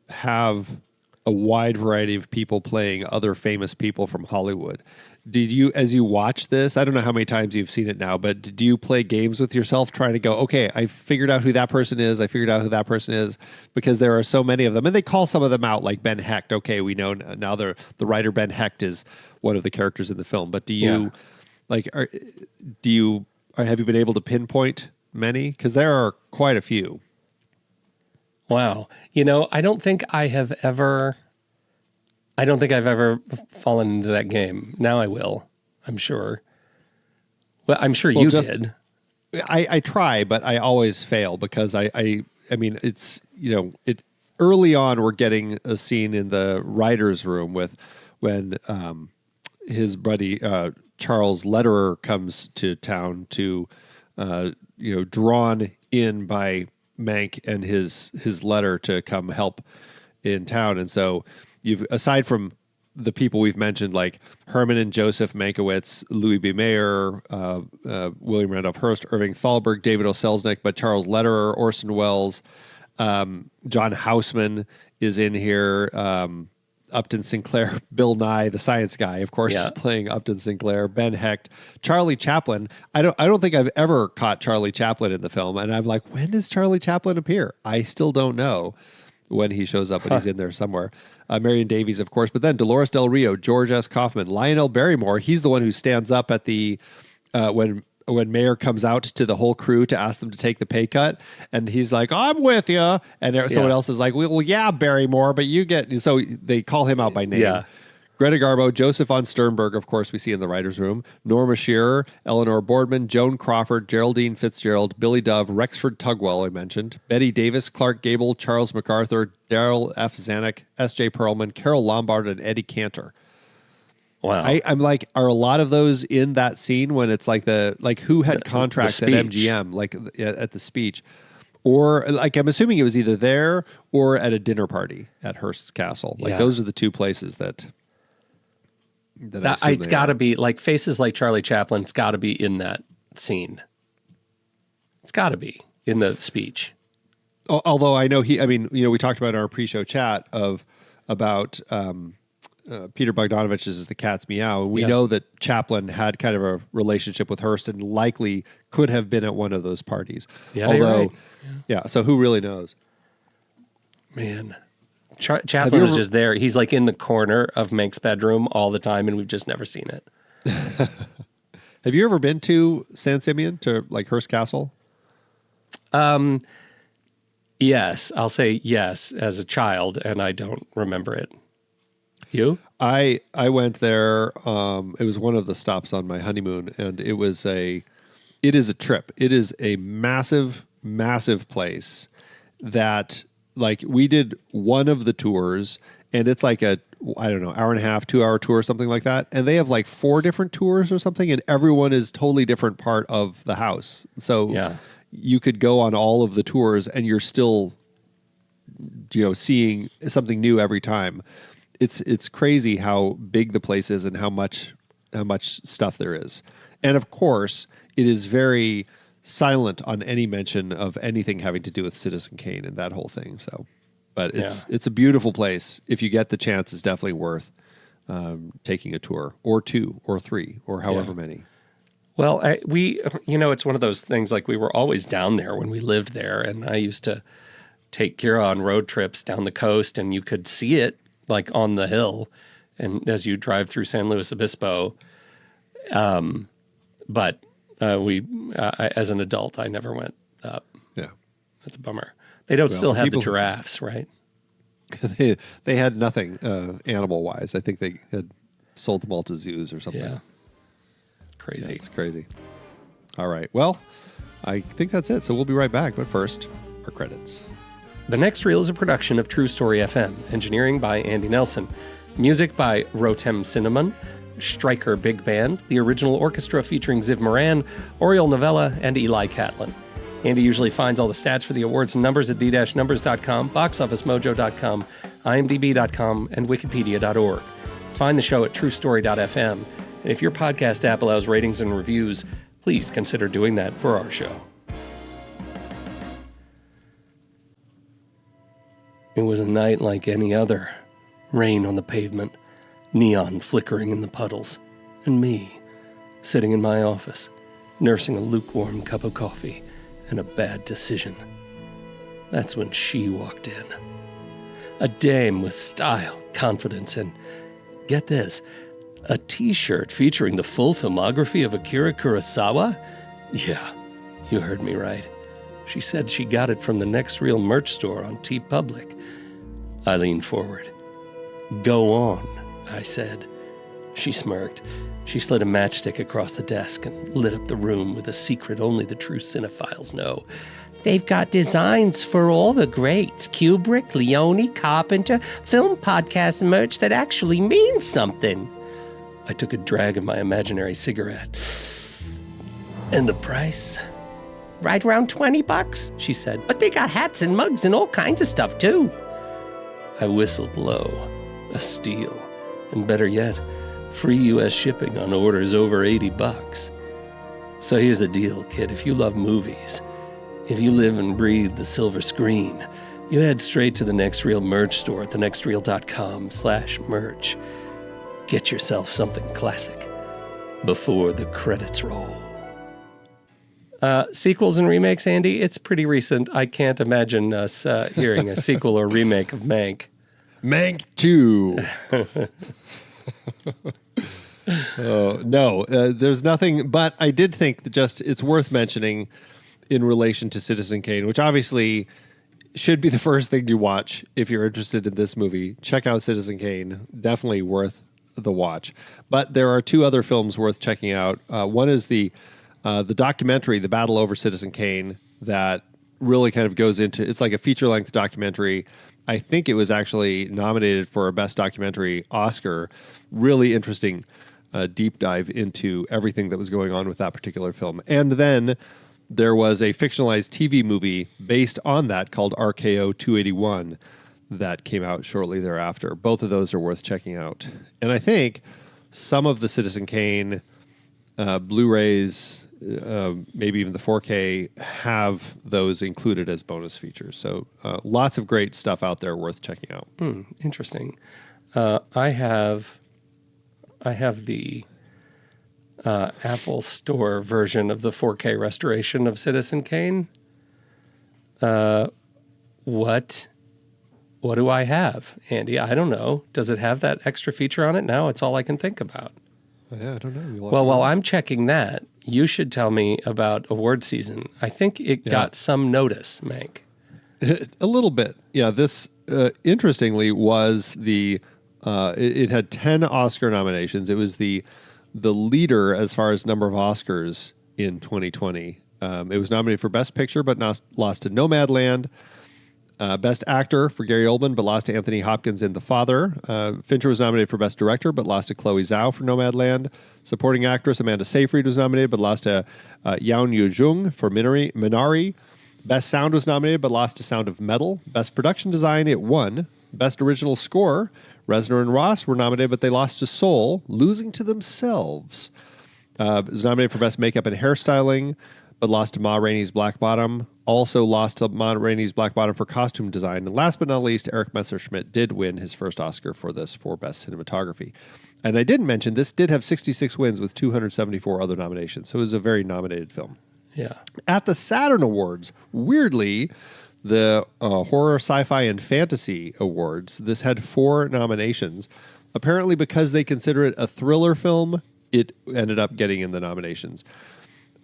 have a wide variety of people playing other famous people from Hollywood. Did you, as you watch this, I don't know how many times you've seen it now, but did you play games with yourself trying to go, okay, I figured out who that person is. I figured out who that person is, because there are so many of them. And they call some of them out, like Ben Hecht. Okay, we know now the writer Ben Hecht is one of the characters in the film. But do you, have you been able to pinpoint many? Because there are quite a few. Wow. I don't think I've ever fallen into that game. Now I will, I'm sure. Well, I'm sure you did. I try, but I always fail because I mean, it's, early on we're getting a scene in the writer's room when his buddy, Charles Lederer, comes to town to, drawn in by Mank and his letter to come help in town. And so you've, aside from the people we've mentioned, like Herman and Joseph Mankiewicz, Louis B. Mayer, William Randolph Hearst, Irving Thalberg, David O. Selznick, but Charles Lederer, Orson Welles, John Houseman is in here, Upton Sinclair, Bill Nye, the science guy, of course, is playing Upton Sinclair, Ben Hecht, Charlie Chaplin. I don't think I've ever caught Charlie Chaplin in the film, and I'm like, when does Charlie Chaplin appear? I still don't know when he shows up, but he's in there somewhere. Marion Davies, of course, but then Dolores Del Rio, George S. Kaufman, Lionel Barrymore. He's the one who stands up at the when Mayer comes out to the whole crew to ask them to take the pay cut, and he's like, "I'm with you," and someone else is like, "Well, yeah, Barrymore, but you get." So they call him out by name. Yeah. Greta Garbo, Joseph von Sternberg, of course, we see in the writer's room, Norma Shearer, Eleanor Boardman, Joan Crawford, Geraldine Fitzgerald, Billy Dove, Rexford Tugwell, I mentioned, Betty Davis, Clark Gable, Charles MacArthur, Daryl F. Zanuck, S.J. Perlman, Carol Lombard, and Eddie Cantor. Wow. I'm like, are a lot of those in that scene when it's like who had contracts at MGM, like at the speech? Or like, I'm assuming it was either there or at a dinner party at Hearst's Castle. Like those are the two places that it's got to be like faces like Charlie Chaplin. It's got to be in that scene. It's got to be in the speech. Although I know we talked about in our pre-show chat about Peter Bogdanovich's is The Cat's Meow. And we know that Chaplin had kind of a relationship with Hearst and likely could have been at one of those parties. Yeah, although, so who really knows? Man. Chaplin is just there. He's like in the corner of Mank's bedroom all the time, and we've just never seen it. Have you ever been to San Simeon, to like Hearst Castle? Yes, I'll say yes as a child, and I don't remember it. You? I went there. It was one of the stops on my honeymoon, and it is a trip. It is a massive, massive place that, like, we did one of the tours, and it's like a, I don't know, hour and a half, 2 hour tour, something like that. And they have like 4 different tours or something, and everyone is totally different part of the house. So you could go on all of the tours, and you're still, seeing something new every time. It's crazy how big the place is and how much stuff there is. And of course, it is very silent on any mention of anything having to do with Citizen Kane and that whole thing. So, but it's a beautiful place. If you get the chance, it's definitely worth taking a tour, or 2 or 3 or however many. Well, it's one of those things, like, we were always down there when we lived there, and I used to take Kira on road trips down the coast, and you could see it like on the hill, and as you drive through San Luis Obispo. But as an adult, I never went up. Yeah, that's a bummer. They don't still have the giraffes, right? They had nothing animal wise. I think they had sold them all to zoos or something. Yeah, crazy. Yeah, it's crazy. All right. Well, I think that's it. So we'll be right back. But first, our credits. The Next Reel is a production of True Story FM. Engineering by Andy Nelson. Music by Rotem Cinnamon, Stryker Big Band, the original orchestra featuring Ziv Moran, Oriole Novella, and Eli Catlin. Andy usually finds all the stats for the awards and numbers at the-numbers.com, boxofficemojo.com, imdb.com, and wikipedia.org. Find the show at truestory.fm. And if your podcast app allows ratings and reviews, please consider doing that for our show. It was a night like any other. Rain on the pavement, neon flickering in the puddles, and me, sitting in my office, nursing a lukewarm cup of coffee and a bad decision. That's when she walked in. A dame with style, confidence, and, get this, a t-shirt featuring the full filmography of Akira Kurosawa? Yeah, you heard me right. She said she got it from the Next Reel merch store on TeePublic. I leaned forward. Go on, I said. She smirked. She slid a matchstick across the desk and lit up the room with a secret only the true cinephiles know. They've got designs for all the greats, Kubrick, Leone, Carpenter, film podcast merch that actually means something. I took a drag of my imaginary cigarette. And the price? Right around $20, she said. But they got hats and mugs and all kinds of stuff, too. I whistled low. A steal. And better yet, free U.S. shipping on orders over $80. So here's the deal, kid. If you love movies, if you live and breathe the silver screen, you head straight to the Next Reel merch store at thenextreel.com/merch. Get yourself something classic before the credits roll. Sequels and remakes, Andy, it's pretty recent. I can't imagine us hearing a sequel or remake of Mank. Mank 2. No, there's nothing, but I did think that just it's worth mentioning in relation to Citizen Kane, which obviously should be the first thing you watch if you're interested in this movie. Check out Citizen Kane. Definitely worth the watch. But there are 2 other films worth checking out. One is the documentary, The Battle Over Citizen Kane, that really kind of goes into, it's like a feature-length documentary. I think it was actually nominated for a Best Documentary Oscar. Really interesting deep dive into everything that was going on with that particular film. And then there was a fictionalized TV movie based on that called RKO 281 that came out shortly thereafter. Both of those are worth checking out. And I think some of the Citizen Kane Blu-rays, maybe even the 4K, have those included as bonus features. So lots of great stuff out there worth checking out. Interesting. I have the Apple Store version of the 4K restoration of Citizen Kane. What do I have, Andy? I don't know. Does it have that extra feature on it now? It's all I can think about. Yeah, I don't know. Well, while I'm checking that, you should tell me about award season. I think it got some notice, Mank. A little bit. Yeah, this, interestingly, was it had 10 Oscar nominations. It was the leader as far as number of Oscars in 2020. It was nominated for Best Picture, but lost to Nomadland. Best Actor for Gary Oldman, but lost to Anthony Hopkins in The Father. Fincher was nominated for Best Director, but lost to Chloe Zhao for Nomadland. Supporting Actress Amanda Seyfried was nominated, but lost to Yaun Yu-jung for Minari. Best Sound was nominated, but lost to Sound of Metal. Best Production Design, it won. Best Original Score, Reznor and Ross were nominated, but they lost to Soul, losing to themselves. It was nominated for Best Makeup and Hairstyling, but lost to Ma Rainey's Black Bottom. Also lost to Ma Rainey's Black Bottom for Costume Design. And last but not least, Eric Messerschmidt did win his first Oscar for this for Best Cinematography. And I didn't mention, this did have 66 wins with 274 other nominations. So it was a very nominated film. Yeah. At the Saturn Awards, weirdly, the Horror, Sci-Fi, and Fantasy Awards, this had 4 nominations. Apparently because they consider it a thriller film, it ended up getting in the nominations.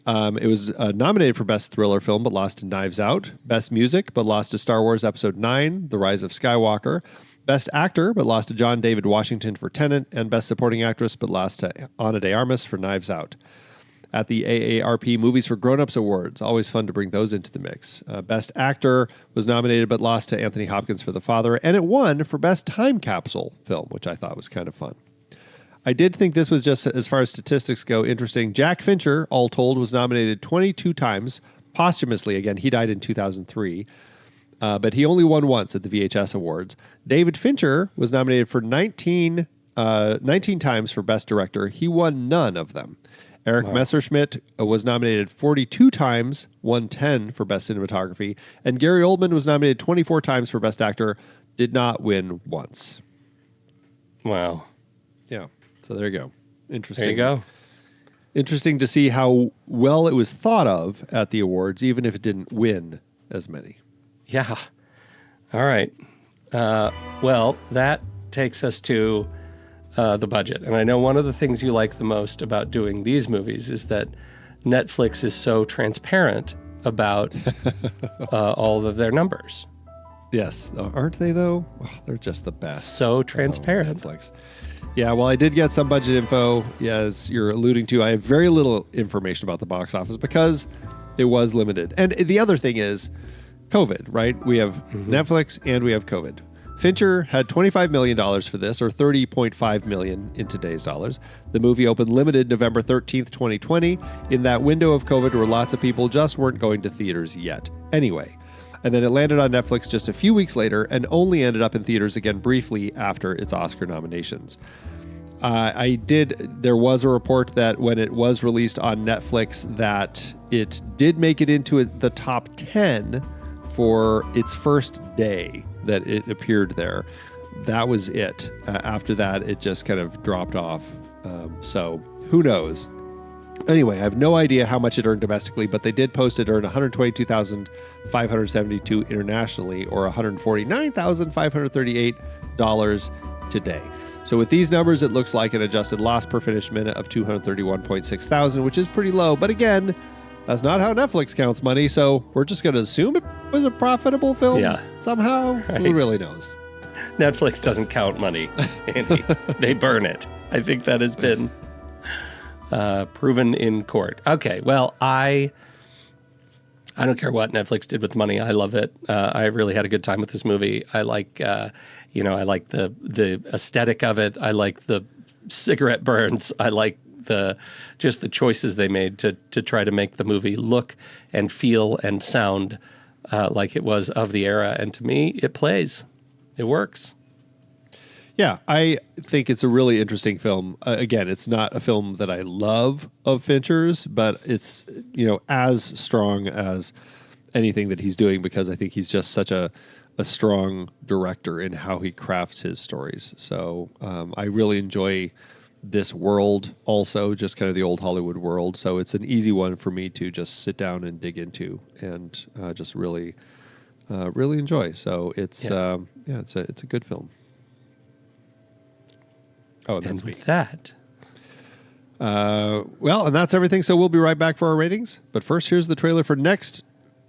It was nominated for Best Thriller Film, but lost to Knives Out. Best Music, but lost to Star Wars Episode 9, The Rise of Skywalker. Best Actor, but lost to John David Washington for Tenet. And Best Supporting Actress, but lost to Ana de Armas for Knives Out. At the AARP Movies for Grown-Ups Awards, always fun to bring those into the mix. Best Actor was nominated, but lost to Anthony Hopkins for The Father. And it won for Best Time Capsule Film, which I thought was kind of fun. I did think this was, just as far as statistics go, interesting. Jack Fincher, all told, was nominated 22 times posthumously. Again, he died in 2003, but he only won once at the VHS Awards. David Fincher was nominated for 19 times for Best Director. He won none of them. Eric Messerschmidt was nominated 42 times, won 10 for Best Cinematography. And Gary Oldman was nominated 24 times for Best Actor, did not win once. Wow. Yeah. So there you go. Interesting. There you go. Interesting to see how well it was thought of at the awards, even if it didn't win as many. Yeah. All right. Well, that takes us to the budget. And I know one of the things you like the most about doing these movies is that Netflix is so transparent about all of their numbers. Yes. Aren't they, though? Oh, they're just the best. So transparent. Netflix. Yeah, well, I did get some budget info. Yeah, as you're alluding to, I have very little information about the box office because it was limited. And the other thing is COVID, right? We have Netflix and we have COVID. Fincher had $25 million for this, or $30.5 million in today's dollars. The movie opened limited November 13th, 2020, in that window of COVID where lots of people just weren't going to theaters yet. Anyway, and then it landed on Netflix just a few weeks later and only ended up in theaters again briefly after its Oscar nominations. There was a report that when it was released on Netflix that it did make it into the top 10 for its first day that it appeared there. That was it. After that, it just kind of dropped off. So who knows? Anyway, I have no idea how much it earned domestically, but they did post it earned $122,572 internationally, or $149,538 today. So with these numbers, it looks like an adjusted loss per finished minute of $231.6 thousand, which is pretty low. But again, that's not how Netflix counts money, so we're just going to assume it was a profitable film somehow. Right. Who really knows? Netflix doesn't count money, Andy. They burn it. I think that has been proven in court. Okay, well, I don't care what Netflix did with money. I love it. I really had a good time with this movie. I like, I like the aesthetic of it. I like the cigarette burns. I like the choices they made to try to make the movie look and feel and sound like it was of the era. And to me, it plays. It works. Yeah, I think it's a really interesting film. Again, it's not a film that I love of Fincher's, but it's, as strong as anything that he's doing, because I think he's just such a strong director in how he crafts his stories. So I really enjoy this world also, just kind of the old Hollywood world. So it's an easy one for me to just sit down and dig into and just really enjoy. So it's it's a good film. Oh, and that's with that. And that's everything. So we'll be right back for our ratings. But first, here's the trailer for next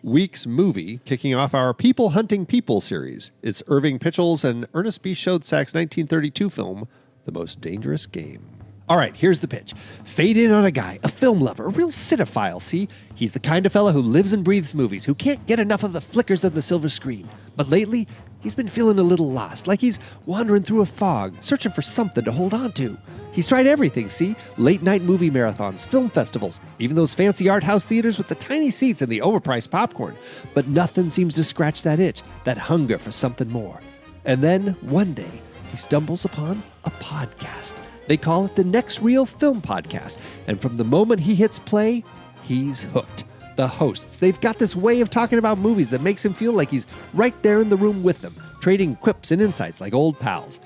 week's movie, kicking off our People Hunting People series. It's Irving Pitchell's and Ernest B. Schoedsack's 1932 film, The Most Dangerous Game. All right, here's the pitch. Fade in on a guy, a film lover, a real cinephile, see? He's the kind of fella who lives and breathes movies, who can't get enough of the flickers of the silver screen. But lately, he's been feeling a little lost, like he's wandering through a fog, searching for something to hold on to. He's tried everything, see? Late-night movie marathons, film festivals, even those fancy art house theaters with the tiny seats and the overpriced popcorn. But nothing seems to scratch that itch, that hunger for something more. And then, one day, he stumbles upon a podcast. They call it the Next Reel Film Podcast. And from the moment he hits play, he's hooked. The hosts, they've got this way of talking about movies that makes him feel like he's right there in the room with them, trading quips and insights like old pals.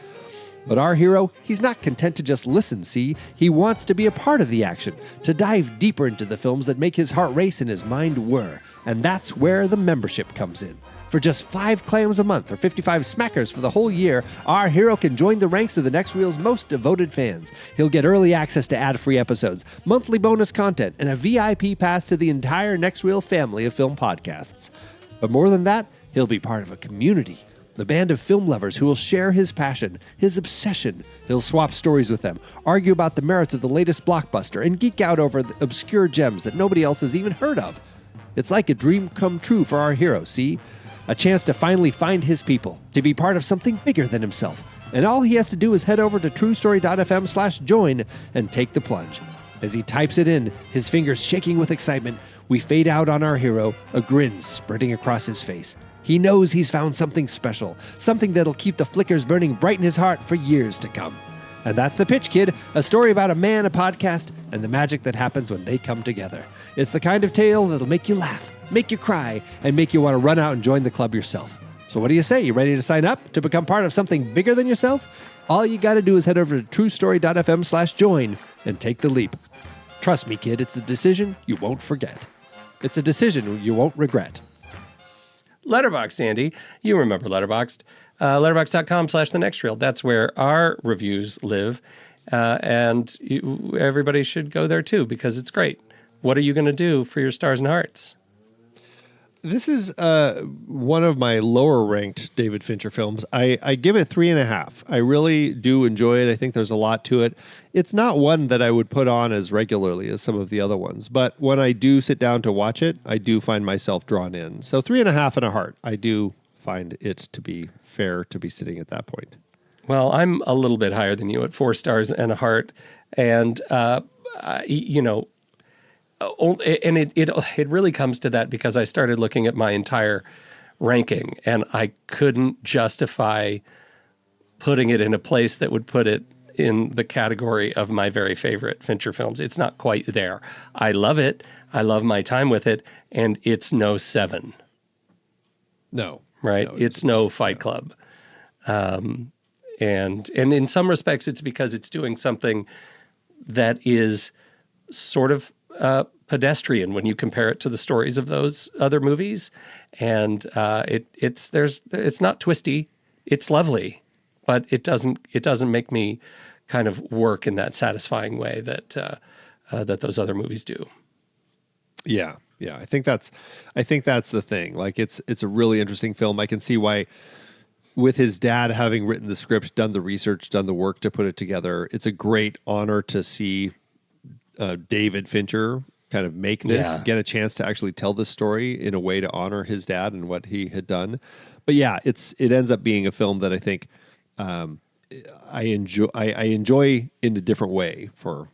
But our hero, he's not content to just listen, see? He wants to be a part of the action, to dive deeper into the films that make his heart race and his mind whir. And that's where the membership comes in. For just 5 clams a month or 55 smackers for the whole year, our hero can join the ranks of the Next Reel's most devoted fans. He'll get early access to ad-free episodes, monthly bonus content, and a VIP pass to the entire Next Reel family of film podcasts. But more than that, he'll be part of a community. The band of film lovers who will share his passion, his obsession. He'll swap stories with them, argue about the merits of the latest blockbuster, and geek out over the obscure gems that nobody else has even heard of. It's like a dream come true for our hero, see? A chance to finally find his people, to be part of something bigger than himself. And all he has to do is head over to truestory.fm/join and take the plunge. As he types it in, his fingers shaking with excitement, we fade out on our hero, a grin spreading across his face. He knows he's found something special, something that'll keep the flickers burning bright in his heart for years to come. And that's The Pitch, kid, a story about a man, a podcast, and the magic that happens when they come together. It's the kind of tale that'll make you laugh, make you cry, and make you want to run out and join the club yourself. So what do you say? You ready to sign up to become part of something bigger than yourself? All you got to do is head over to truestory.fm/join and take the leap. Trust me, kid, it's a decision you won't forget. It's a decision you won't regret. Letterboxd, Andy. You remember Letterboxd. Letterboxd.com/thenextreel. That's where our reviews live. Everybody should go there too because it's great. What are you going to do for your stars and hearts? This is one of my lower ranked David Fincher films. I give it 3.5. I really do enjoy it. I think there's a lot to it. It's not one that I would put on as regularly as some of the other ones, but when I do sit down to watch it, I do find myself drawn in. So 3.5 and a heart. I do find it to be fair to be sitting at that point. Well, I'm a little bit higher than you at 4 stars and a heart. And, it really comes to that because I started looking at my entire ranking and I couldn't justify putting it in a place that would put it in the category of my very favorite Fincher films. It's not quite there. I love it. I love my time with it. And it's no 7. No. Right? No, it's no Fight Club. And in some respects, it's because it's doing something that is sort of pedestrian when you compare it to the stories of those other movies, and it's not twisty. It's lovely, but it doesn't make me kind of work in that satisfying way that those other movies do. Yeah. I think that's the thing. Like it's a really interesting film. I can see why, with his dad having written the script, done the research, done the work to put it together, it's a great honor to see David Fincher kind of make this, get a chance to actually tell this story in a way to honor his dad and what he had done. But yeah, it ends up being a film that I think I enjoy in a different way from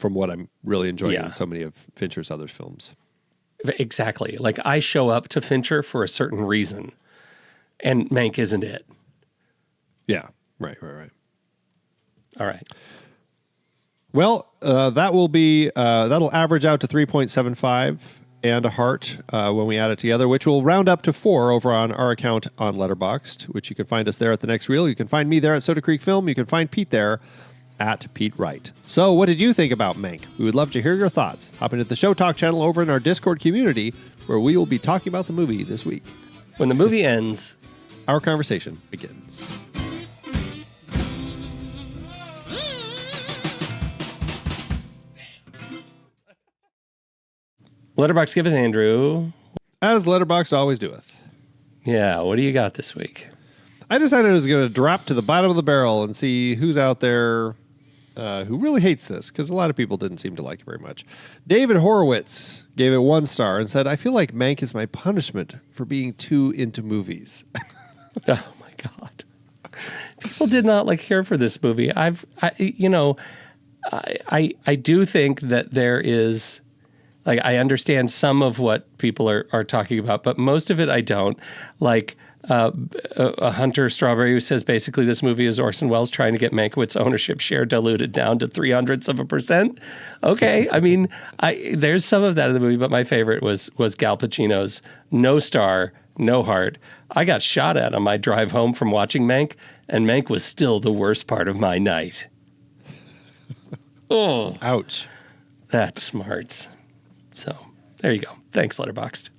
what I'm really enjoying in so many of Fincher's other films. Exactly. Like I show up to Fincher for a certain reason, and Mank isn't it. Yeah. Right. All right. Well, that will be that'll average out to 3.75 and a heart when we add it together, which will round up to 4 over on our account on Letterboxd, which you can find us there at The Next Reel. You can find me there at Soda Creek Film. You can find Pete there at Pete Wright. So what did you think about Mank? We would love to hear your thoughts. Hop into the Show Talk channel over in our Discord community, where we will be talking about the movie this week. When the movie ends, our conversation begins. Letterboxd, give it, Andrew. As Letterboxd always doeth. Yeah, what do you got this week? I decided I was going to drop to the bottom of the barrel and see who's out there who really hates this, because a lot of people didn't seem to like it very much. David Horowitz gave it 1 star and said, I feel like Mank is my punishment for being too into movies. Oh, my God. People did not care for this movie. I do think that there is... I understand some of what people are talking about, but most of it I don't. A Hunter Strawberry who says basically this movie is Orson Welles trying to get Mankiewicz ownership share diluted down to 0.03%. Okay, I mean, there's some of that in the movie, but my favorite was Gal Pacino's no star, no heart. I got shot at on my drive home from watching Mank, and Mank was still the worst part of my night. Oh, ouch! That smarts. So there you go. Thanks, Letterboxd.